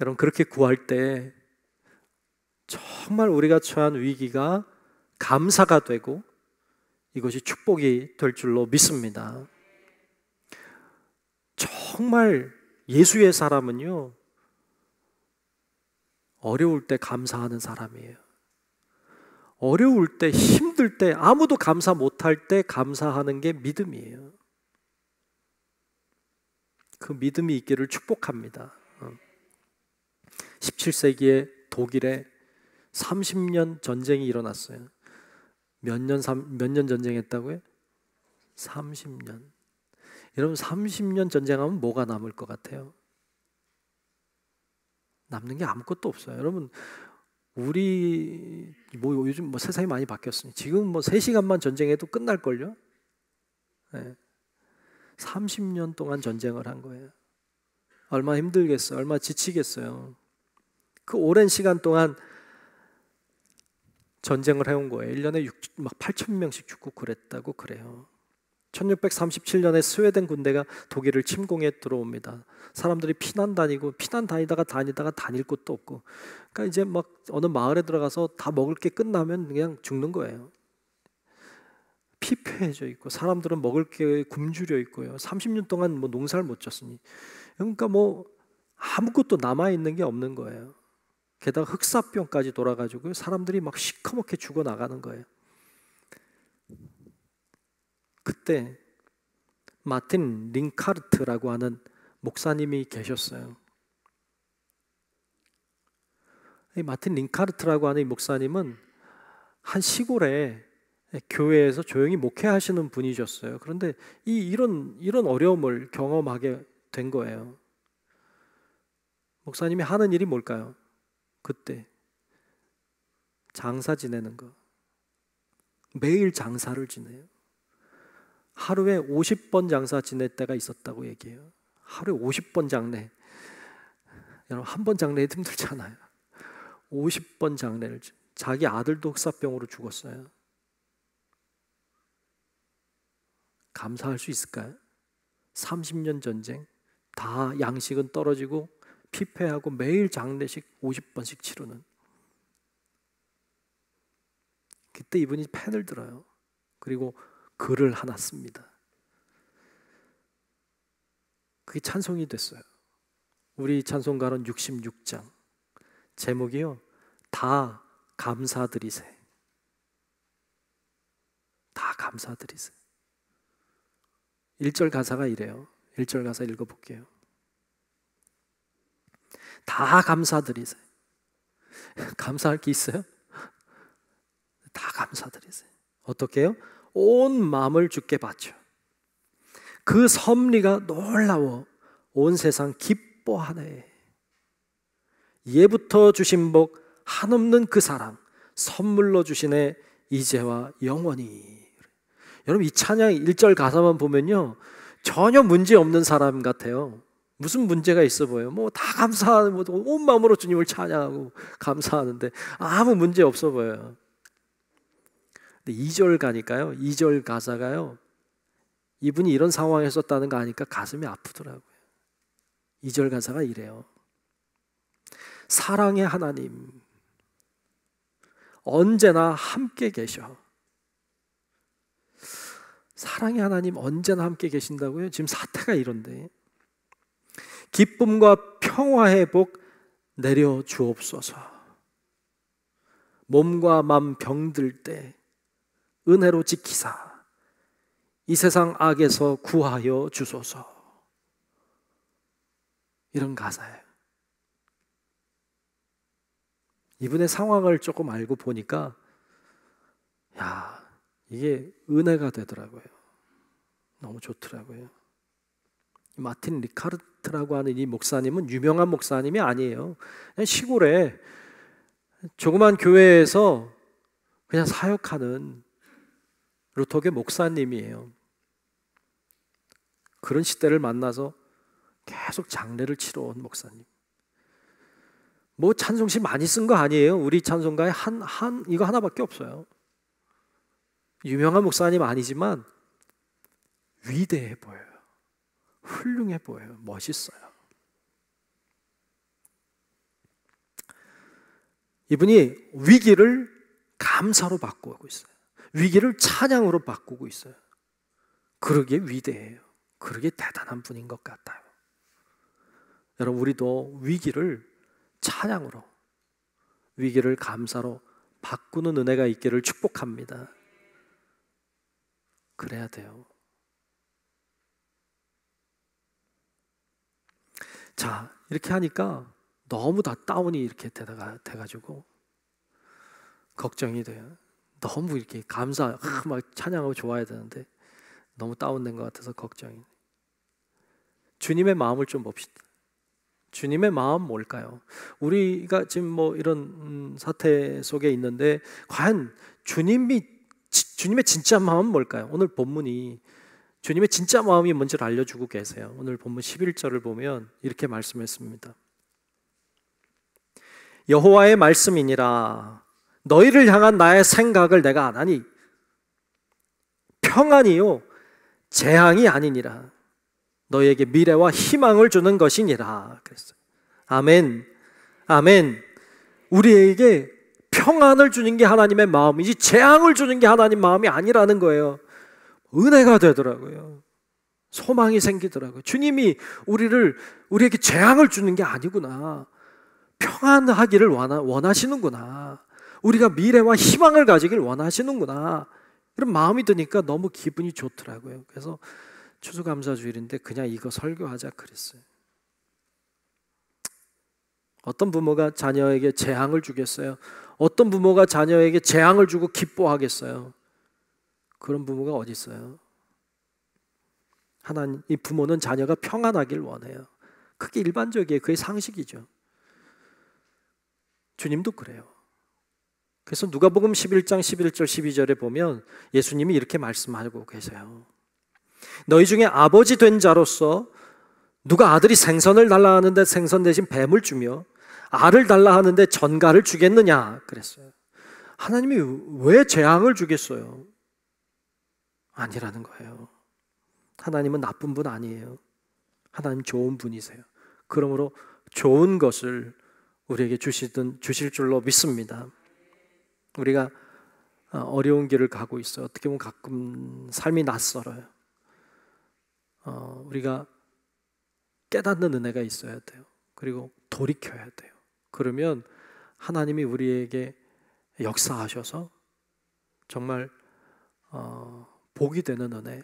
여러분, 그렇게 구할 때 정말 우리가 처한 위기가 감사가 되고 이것이 축복이 될 줄로 믿습니다. 정말 예수의 사람은요, 어려울 때 감사하는 사람이에요. 어려울 때, 힘들 때, 아무도 감사 못할 때 감사하는 게 믿음이에요. 그 믿음이 있기를 축복합니다. 17세기에 독일에 30년 전쟁이 일어났어요. 몇 년 전쟁했다고요? 30년. 여러분 30년 전쟁하면 뭐가 남을 것 같아요? 남는 게 아무것도 없어요. 여러분 우리 요즘 세상이 많이 바뀌었으니 지금 3시간만 전쟁해도 끝날걸요? 네. 30년 동안 전쟁을 한 거예요. 얼마나 힘들겠어요? 얼마나 지치겠어요? 그 오랜 시간 동안 전쟁을 해온 거예요. 1년에 8,000명씩 죽고 그랬다고 그래요. 1637년에 스웨덴 군대가 독일을 침공해 들어옵니다. 사람들이 피난 다니다가 다닐 곳도 없고, 그러니까 이제 어느 마을에 들어가서 다 먹을 게 끝나면 그냥 죽는 거예요. 피폐해져 있고 사람들은 먹을 게 굶주려 있고요. 30년 동안 농사를 못 졌으니, 그러니까 아무것도 남아 있는 게 없는 거예요. 게다가 흑사병까지 돌아가지고 사람들이 막 시커멓게 죽어 나가는 거예요. 그때 마틴 링카르트라고 하는 목사님이 계셨어요. 이 마틴 링카르트라고 하는 이 목사님은 한 시골에 교회에서 조용히 목회하시는 분이셨어요. 그런데 이런 어려움을 경험하게 된 거예요. 목사님이 하는 일이 뭘까요? 그때 장사 지내는 거. 매일 장사를 지내요. 하루에 50번 장사 지낼 때가 있었다고 얘기해요. 하루에 50번 장례. 여러분 한 번 장례해도 힘들잖아요. 50번 장례를. 자기 아들도 흑사병으로 죽었어요. 감사할 수 있을까요? 30년 전쟁, 다 양식은 떨어지고 피폐하고 매일 장례식 50번씩 치르는. 그때 이분이 펜을 들어요. 그리고 글을 하나 씁니다. 그게 찬송이 됐어요. 우리 찬송가는 66장. 제목이요, 다 감사드리세. 다 감사드리세. 1절 가사가 이래요. 1절 가사 읽어볼게요. 다 감사드리세. 감사할 게 있어요? 다 감사드리세. 어떻게 해요? 온 마음을 주께 바쳐. 그 섭리가 놀라워 온 세상 기뻐하네. 예부터 주신 복 한없는 그 사랑 선물로 주시네 이제와 영원히. 여러분 이 찬양 1절 가사만 보면요 전혀 문제 없는 사람 같아요. 무슨 문제가 있어 보여요. 다 감사하고 온 마음으로 주님을 찬양하고 감사하는데 아무 문제 없어 보여요. 근데 2절 가니까요, 2절 가사가요, 이분이 이런 상황에 썼다는 거 아니까 가슴이 아프더라고요. 2절 가사가 이래요. 사랑의 하나님 언제나 함께 계셔. 사랑의 하나님 언제나 함께 계신다고요? 지금 사태가 이런데. 기쁨과 평화의 복 내려 주옵소서. 몸과 맘 병들 때 은혜로 지키사 이 세상 악에서 구하여 주소서. 이런 가사예요. 이분의 상황을 조금 알고 보니까 이게 은혜가 되더라고요. 너무 좋더라고요. 마틴 리카르트라고 하는 이 목사님은 유명한 목사님이 아니에요. 그냥 시골에 조그만 교회에서 그냥 사역하는 루터계 목사님이에요. 그런 시대를 만나서 계속 장례를 치러 온 목사님. 찬송시 많이 쓴 거 아니에요. 우리 찬송가에 이거 하나밖에 없어요. 유명한 목사님 아니지만 위대해 보여요. 훌륭해 보여요. 멋있어요. 이분이 위기를 감사로 바꾸고 있어요. 위기를 찬양으로 바꾸고 있어요. 그러기에 위대해요. 그러기에 대단한 분인 것 같아요. 여러분, 우리도 위기를 찬양으로, 위기를 감사로 바꾸는 은혜가 있기를 축복합니다. 그래야 돼요. 자, 이렇게 하니까 너무 다 다운이 이렇게 돼가지고 걱정이 돼요. 너무 이렇게 막 찬양하고 좋아야 되는데 너무 다운된 것 같아서 걱정이. 주님의 마음을 좀 봅시다. 주님의 마음 뭘까요? 우리가 지금 뭐 이런 사태 속에 있는데 과연 주님의 진짜 마음은 뭘까요? 오늘 본문이 주님의 진짜 마음이 뭔지를 알려주고 계세요. 오늘 본문 11절을 보면 이렇게 말씀했습니다. 여호와의 말씀이니라. 너희를 향한 나의 생각을 내가 아나니 평안이요 재앙이 아니니라. 너희에게 미래와 희망을 주는 것이니라. 그랬어요. 아멘. 아멘. 우리에게 평안을 주는 게 하나님의 마음이지 재앙을 주는 게 하나님 마음이 아니라는 거예요. 은혜가 되더라고요. 소망이 생기더라고요. 주님이 우리에게 재앙을 주는 게 아니구나. 평안하기를 원하시는구나. 우리가 미래와 희망을 가지길 원하시는구나. 이런 마음이 드니까 너무 기분이 좋더라고요. 그래서 추수감사주일인데 그냥 이거 설교하자 그랬어요. 어떤 부모가 자녀에게 재앙을 주겠어요? 어떤 부모가 자녀에게 재앙을 주고 기뻐하겠어요? 그런 부모가 어디 있어요? 하나님, 이 부모는 자녀가 평안하길 원해요. 그게 일반적이에요. 그게 상식이죠. 주님도 그래요. 그래서 누가복음 11장 11절 12절에 보면 예수님이 이렇게 말씀하고 계세요. 너희 중에 아버지 된 자로서 누가 아들이 생선을 달라 하는데 생선 대신 뱀을 주며 알을 달라 하는데 전갈을 주겠느냐 그랬어요. 하나님이 왜 재앙을 주겠어요? 아니라는 거예요. 하나님은 나쁜 분 아니에요. 하나님 좋은 분이세요. 그러므로 좋은 것을 우리에게 주실 줄로 믿습니다. 우리가 어려운 길을 가고 있어요. 어떻게 보면 가끔 삶이 낯설어요. 우리가 깨닫는 은혜가 있어야 돼요. 그리고 돌이켜야 돼요. 그러면 하나님이 우리에게 역사하셔서 정말 복이 되는 은혜,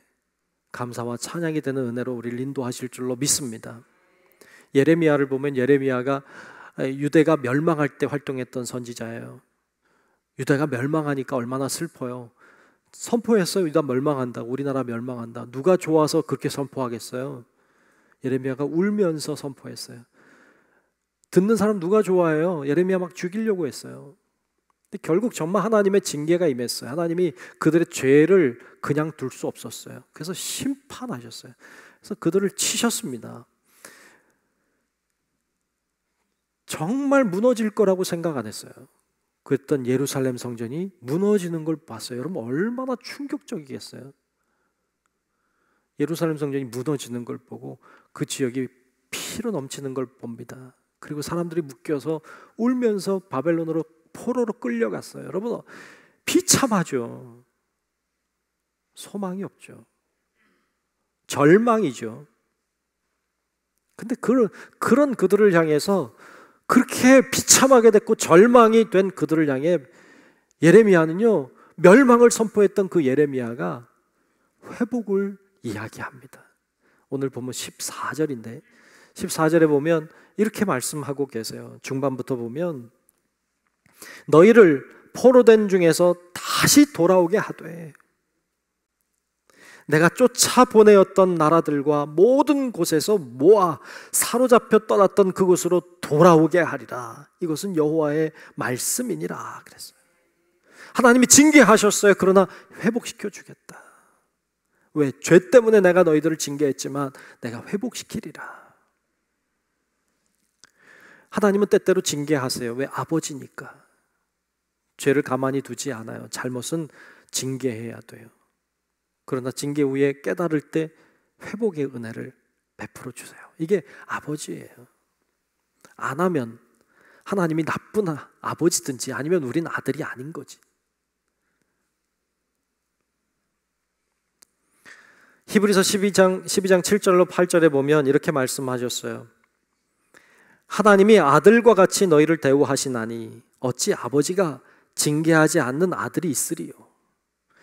감사와 찬양이 되는 은혜로 우리를 인도하실 줄로 믿습니다. 예레미야를 보면 예레미야가 유대가 멸망할 때 활동했던 선지자예요. 유대가 멸망하니까 얼마나 슬퍼요. 선포했어요. 유다 멸망한다. 우리나라 멸망한다. 누가 좋아서 그렇게 선포하겠어요? 예레미야가 울면서 선포했어요. 듣는 사람 누가 좋아해요? 예레미야 막 죽이려고 했어요. 근데 결국 정말 하나님의 징계가 임했어요. 하나님이 그들의 죄를 그냥 둘 수 없었어요. 그래서 심판하셨어요. 그래서 그들을 치셨습니다. 정말 무너질 거라고 생각 안 했어요. 그랬던 예루살렘 성전이 무너지는 걸 봤어요. 여러분 얼마나 충격적이겠어요. 예루살렘 성전이 무너지는 걸 보고 그 지역이 피로 넘치는 걸 봅니다. 그리고 사람들이 묶여서 울면서 바벨론으로 포로로 끌려갔어요. 여러분 비참하죠. 소망이 없죠. 절망이죠. 근데 그런 그들을 향해서 그렇게 비참하게 됐고 절망이 된 그들을 향해 예레미야는요, 멸망을 선포했던 그 예레미야가 회복을 이야기합니다. 오늘 보면 14절인데 14절에 보면 이렇게 말씀하고 계세요. 중반부터 보면 너희를 포로된 중에서 다시 돌아오게 하되 내가 쫓아보내었던 나라들과 모든 곳에서 모아 사로잡혀 떠났던 그곳으로 돌아오게 하리라. 이것은 여호와의 말씀이니라 그랬어요. 하나님이 징계하셨어요. 그러나 회복시켜 주겠다. 왜? 죄 때문에 내가 너희들을 징계했지만 내가 회복시키리라. 하나님은 때때로 징계하세요. 왜? 아버지니까. 죄를 가만히 두지 않아요. 잘못은 징계해야 돼요. 그러나 징계 후에 깨달을 때 회복의 은혜를 베풀어 주세요. 이게 아버지예요. 안 하면 하나님이 나쁜 아버지든지 아니면 우린 아들이 아닌 거지. 히브리서 12장 7절로 8절에 보면 이렇게 말씀하셨어요. 하나님이 아들과 같이 너희를 대우하시나니 어찌 아버지가 징계하지 않는 아들이 있으리요.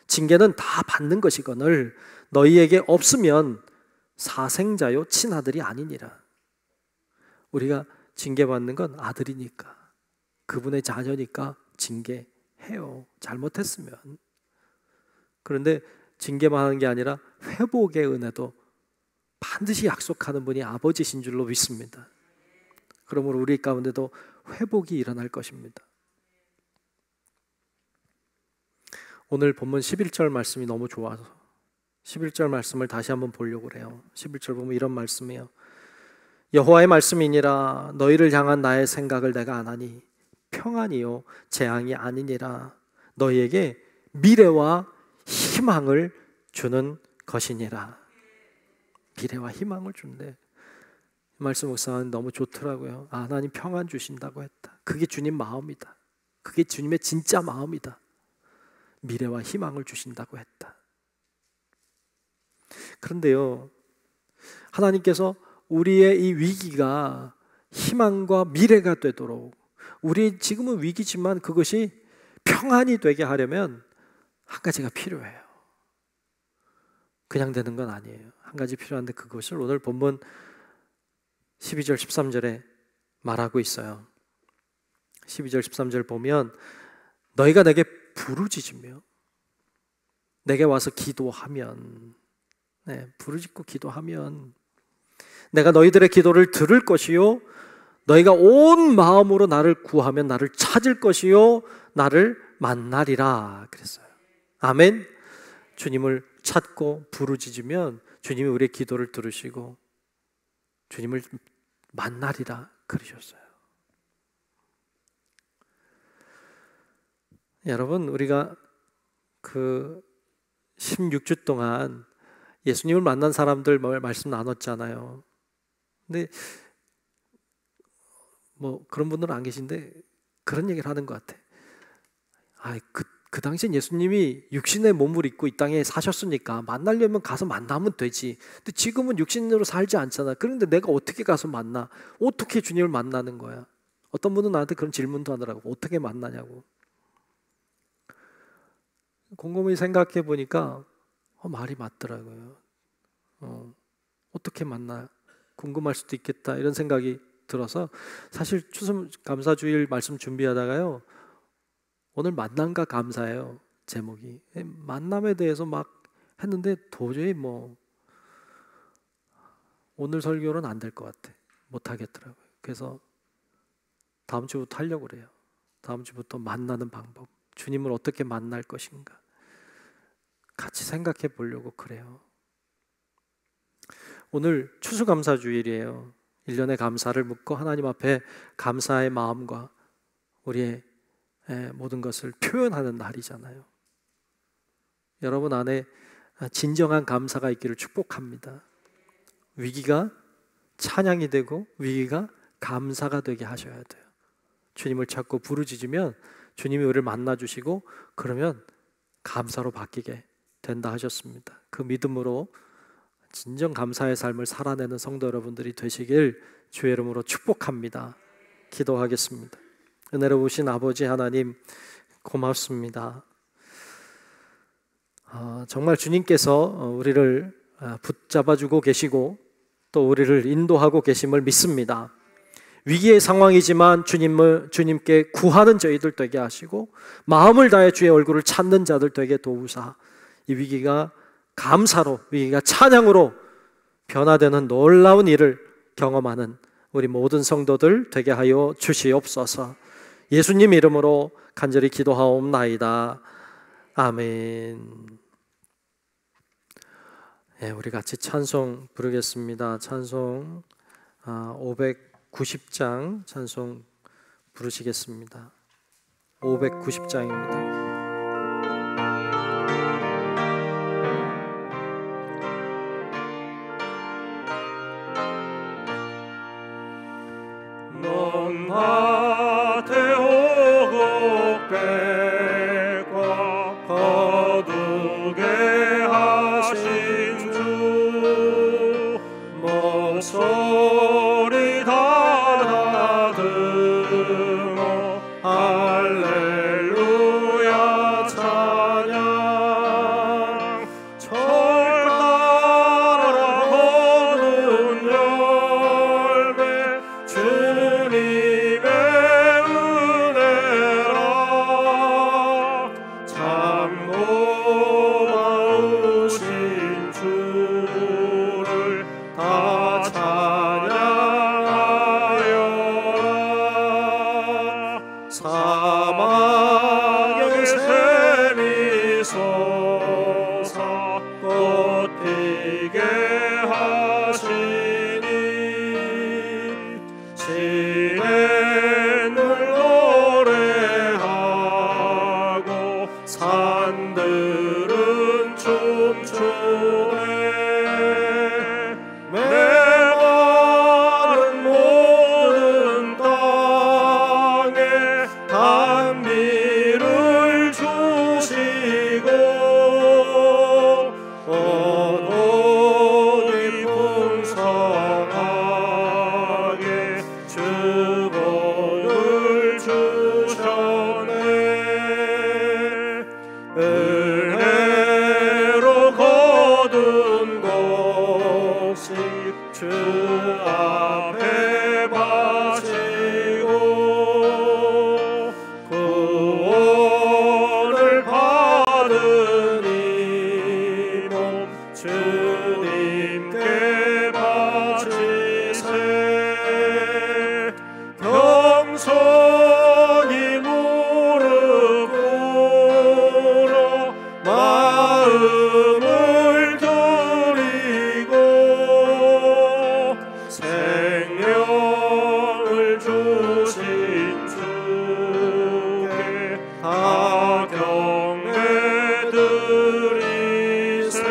징계는 다 받는 것이거늘 너희에게 없으면 사생자요 친아들이 아니니라. 우리가 징계받는 건 아들이니까, 그분의 자녀니까 징계해요, 잘못했으면. 그런데 징계만 하는 게 아니라 회복의 은혜도 반드시 약속하는 분이 아버지신 줄로 믿습니다. 그러므로 우리 가운데도 회복이 일어날 것입니다. 오늘 본문 11절 말씀이 너무 좋아서 11절 말씀을 다시 한번 보려고 그래요. 11절 보면 이런 말씀이에요. 여호와의 말씀이니라 너희를 향한 나의 생각을 내가 아나니 평안이요 재앙이 아니니라 너희에게 미래와 희망을 주는 것이니라. 미래와 희망을 준대. 말씀 묵상하는 너무 좋더라고요. 하나님 평안 주신다고 했다. 그게 주님 마음이다. 그게 주님의 진짜 마음이다. 미래와 희망을 주신다고 했다. 그런데요, 하나님께서 우리의 이 위기가 희망과 미래가 되도록, 우리 지금은 위기지만 그것이 평안이 되게 하려면 한 가지가 필요해요. 그냥 되는 건 아니에요. 한 가지 필요한데 그것을 오늘 본문 12절 13절에 말하고 있어요. 12절 13절 보면 너희가 내게 부르짖으며 내게 와서 기도하면, 부르짖고 기도하면 내가 너희들의 기도를 들을 것이요 너희가 온 마음으로 나를 구하면 나를 찾을 것이요 나를 만나리라 그랬어요. 아멘. 주님을 찾고 부르짖으면 주님이 우리의 기도를 들으시고 주님을 만나리라 그러셨어요. 여러분, 우리가 그 16주 동안 예수님을 만난 사람들 말씀 나눴잖아요. 근데 뭐 그런 분들은 안 계신데 그런 얘기를 하는 것 같아. 그 당시엔 예수님이 육신의 몸을 입고 이 땅에 사셨으니까 만나려면 가서 만나면 되지. 근데 지금은 육신으로 살지 않잖아. 그런데 내가 어떻게 가서 만나? 어떻게 주님을 만나는 거야? 어떤 분은 나한테 그런 질문도 하더라고. 어떻게 만나냐고. 곰곰이 생각해 보니까 말이 맞더라고요. 어떻게 만나? 궁금할 수도 있겠다 이런 생각이 들어서 사실 추수감사주일 말씀 준비하다가요, 오늘 만남과 감사예요. 제목이 만남에 대해서 막 했는데 도저히 오늘 설교는 안 될 것 같아. 못 하겠더라고요. 그래서 다음 주부터 하려고 그래요. 다음 주부터 만나는 방법, 주님을 어떻게 만날 것인가 같이 생각해 보려고 그래요. 오늘 추수감사주일이에요. 1년의 감사를 묻고 하나님 앞에 감사의 마음과 우리의 모든 것을 표현하는 날이잖아요. 여러분 안에 진정한 감사가 있기를 축복합니다. 위기가 찬양이 되고 위기가 감사가 되게 하셔야 돼요. 주님을 찾고 부르짖으면 주님이 우리를 만나주시고 그러면 감사로 바뀌게 된다 하셨습니다. 그 믿음으로 진정 감사의 삶을 살아내는 성도 여러분들이 되시길 주의 이름으로 축복합니다. 기도하겠습니다. 은혜로우신 아버지 하나님, 고맙습니다. 정말 주님께서 우리를 붙잡아주고 계시고 또 우리를 인도하고 계심을 믿습니다. 위기의 상황이지만 주님께 구하는 저희들 되게 하시고 마음을 다해 주의 얼굴을 찾는 자들 되게 도우사 이 위기가 감사로, 위기가 찬양으로 변화되는 놀라운 일을 경험하는 우리 모든 성도들 되게 하여 주시옵소서. 예수님 이름으로 간절히 기도하옵나이다. 아멘. 우리 같이 찬송 부르겠습니다. 찬송 590장 찬송 부르시겠습니다. 590장입니다. 거두게 하신 주 꽃피게 하시니 시냇물 노래하고 산들은 춤추네 메마른 모든 땅에 단비를 주시고 오늘이 풍성하게 주복을 주셨네 은혜로 거둔 곡식 주 앞에 바치고 구원을 받은 이 몸 주님께 바치세 겸손히 무릎 꿇어 마음을 드리고 생명을 주신 주께 다 경배 드리세.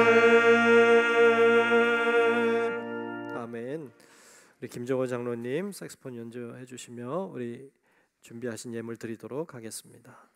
아멘. 우리 김정호 장로님 색소폰 연주해 주시며 우리 준비하신 예물 드리도록 하겠습니다.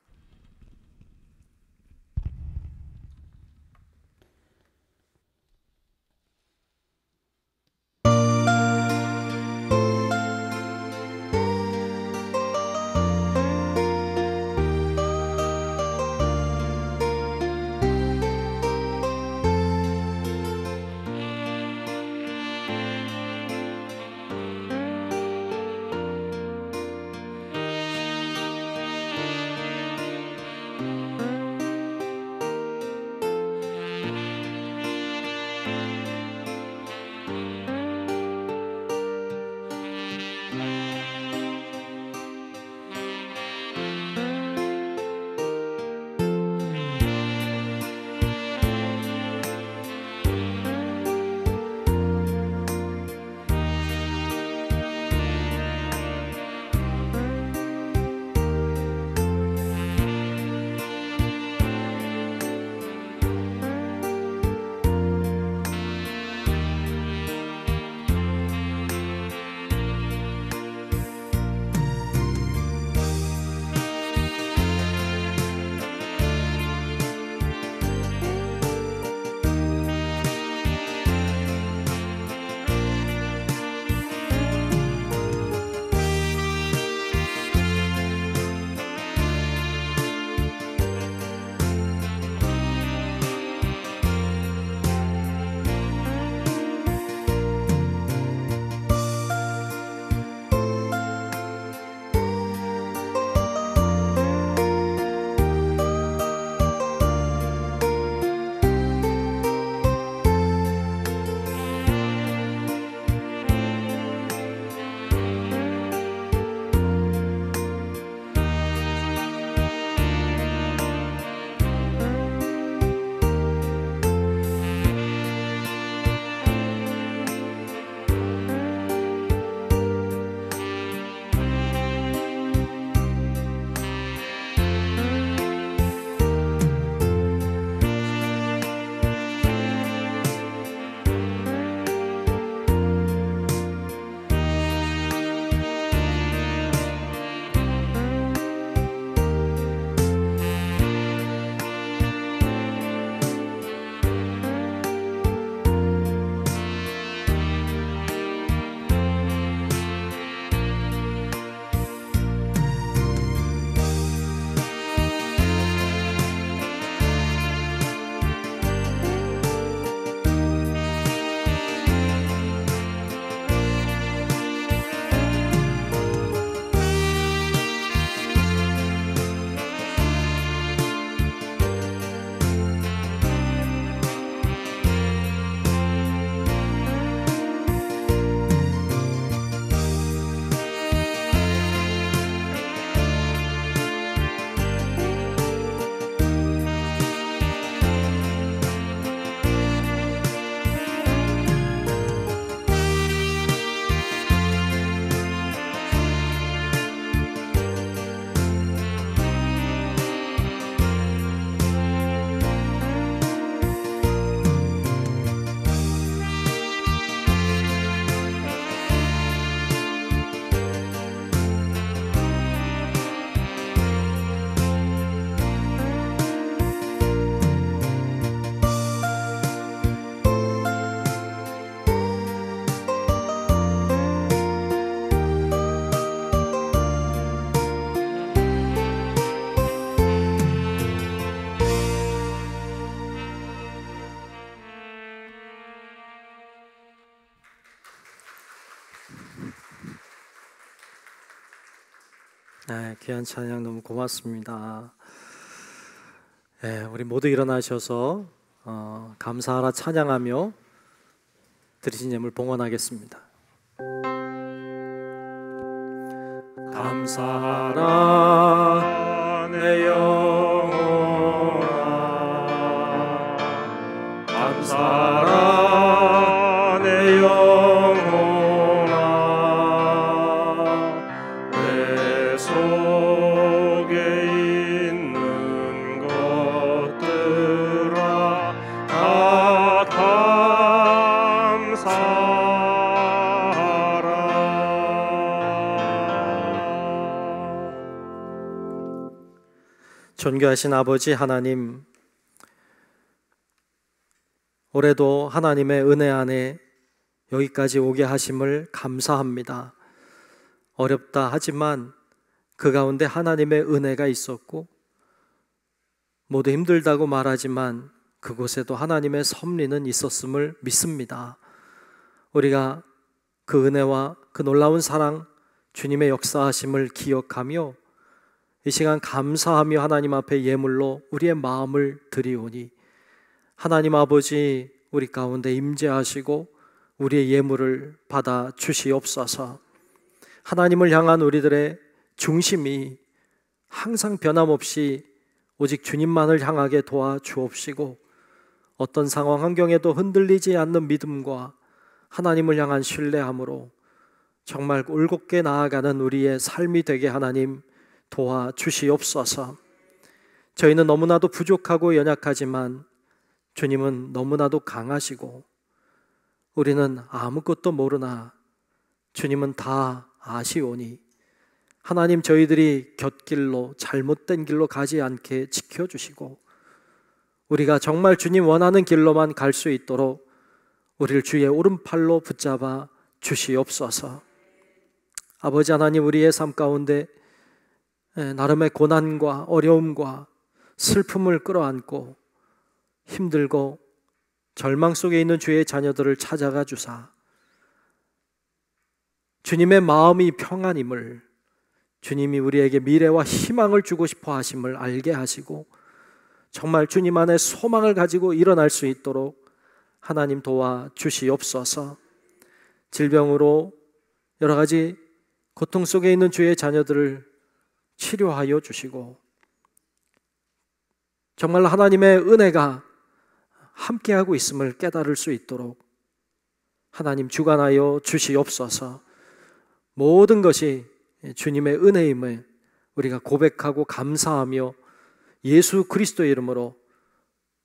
네, 귀한 찬양 너무 고맙습니다. 네, 우리 모두 일어나셔서 감사하라 찬양하며 드리신 예물 봉헌하겠습니다. 감사하라 내 영혼아, 감사하라 내 영혼아, 내 속에 있는 것들아 다 감사하라. 존귀하신 아버지 하나님, 올해도 하나님의 은혜 안에 여기까지 오게 하심을 감사합니다. 어렵다 하지만 그 가운데 하나님의 은혜가 있었고, 모두 힘들다고 말하지만 그곳에도 하나님의 섭리는 있었음을 믿습니다. 우리가 그 은혜와 그 놀라운 사랑, 주님의 역사하심을 기억하며 이 시간 감사하며 하나님 앞에 예물로 우리의 마음을 드리오니, 하나님 아버지 우리 가운데 임재하시고 우리의 예물을 받아 주시옵소서. 하나님을 향한 우리들의 중심이 항상 변함없이 오직 주님만을 향하게 도와주옵시고, 어떤 상황 환경에도 흔들리지 않는 믿음과 하나님을 향한 신뢰함으로 정말 올곧게 나아가는 우리의 삶이 되게 하나님 도와주시옵소서. 저희는 너무나도 부족하고 연약하지만 주님은 너무나도 강하시고 우리는 아무것도 모르나 주님은 다 아시오니, 하나님 저희들이 곁길로 잘못된 길로 가지 않게 지켜주시고 우리가 정말 주님 원하는 길로만 갈 수 있도록 우리를 주의 오른팔로 붙잡아 주시옵소서. 아버지 하나님, 우리의 삶 가운데 나름의 고난과 어려움과 슬픔을 끌어안고 힘들고 절망 속에 있는 주의 자녀들을 찾아가 주사 주님의 마음이 평안임을, 주님이 우리에게 미래와 희망을 주고 싶어 하심을 알게 하시고 정말 주님 안에 소망을 가지고 일어날 수 있도록 하나님 도와주시옵소서. 질병으로 여러 가지 고통 속에 있는 주의 자녀들을 치료하여 주시고 정말 하나님의 은혜가 함께하고 있음을 깨달을 수 있도록 하나님 주관하여 주시옵소서. 모든 것이 주님의 은혜임을 우리가 고백하고 감사하며 예수 그리스도의 이름으로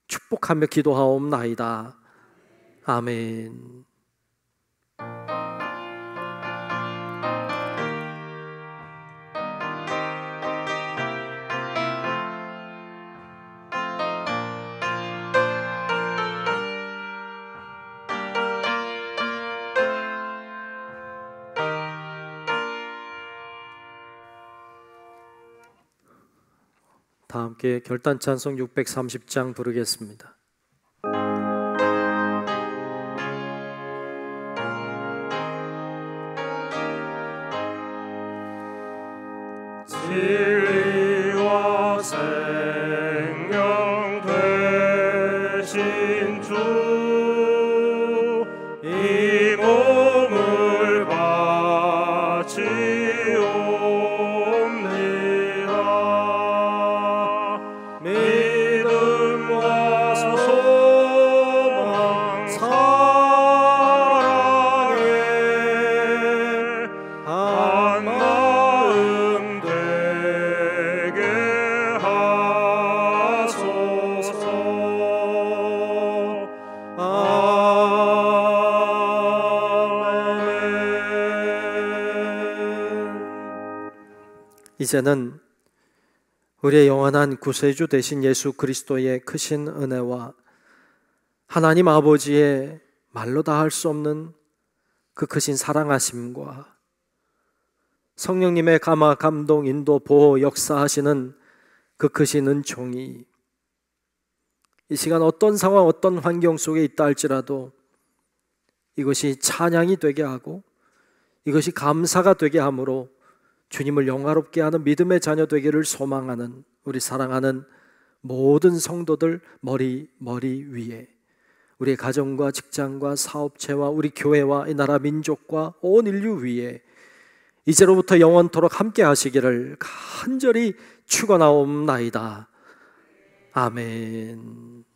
축복하며 기도하옵나이다. 아멘. 다 함께 결단 찬송 630장 부르겠습니다. 진리와 생명 되신 주, 이 몸을 바치옵니다. 믿음과 소망 사랑에 한 마음 되게 하소서. 아멘. 이제는 우리의 영원한 구세주 되신 예수 그리스도의 크신 은혜와 하나님 아버지의 말로 다 할 수 없는 그 크신 사랑하심과 성령님의 감화, 감동, 인도, 보호, 역사하시는 그 크신 은총이 이 시간 어떤 상황, 어떤 환경 속에 있다 할지라도 이것이 찬양이 되게 하고 이것이 감사가 되게 함으로 주님을 영화롭게 하는 믿음의 자녀 되기를 소망하는 우리 사랑하는 모든 성도들 머리 위에, 우리의 가정과 직장과 사업체와 우리 교회와 이 나라 민족과 온 인류 위에 이제로부터 영원토록 함께 하시기를 간절히 축원하옵나이다. 아멘.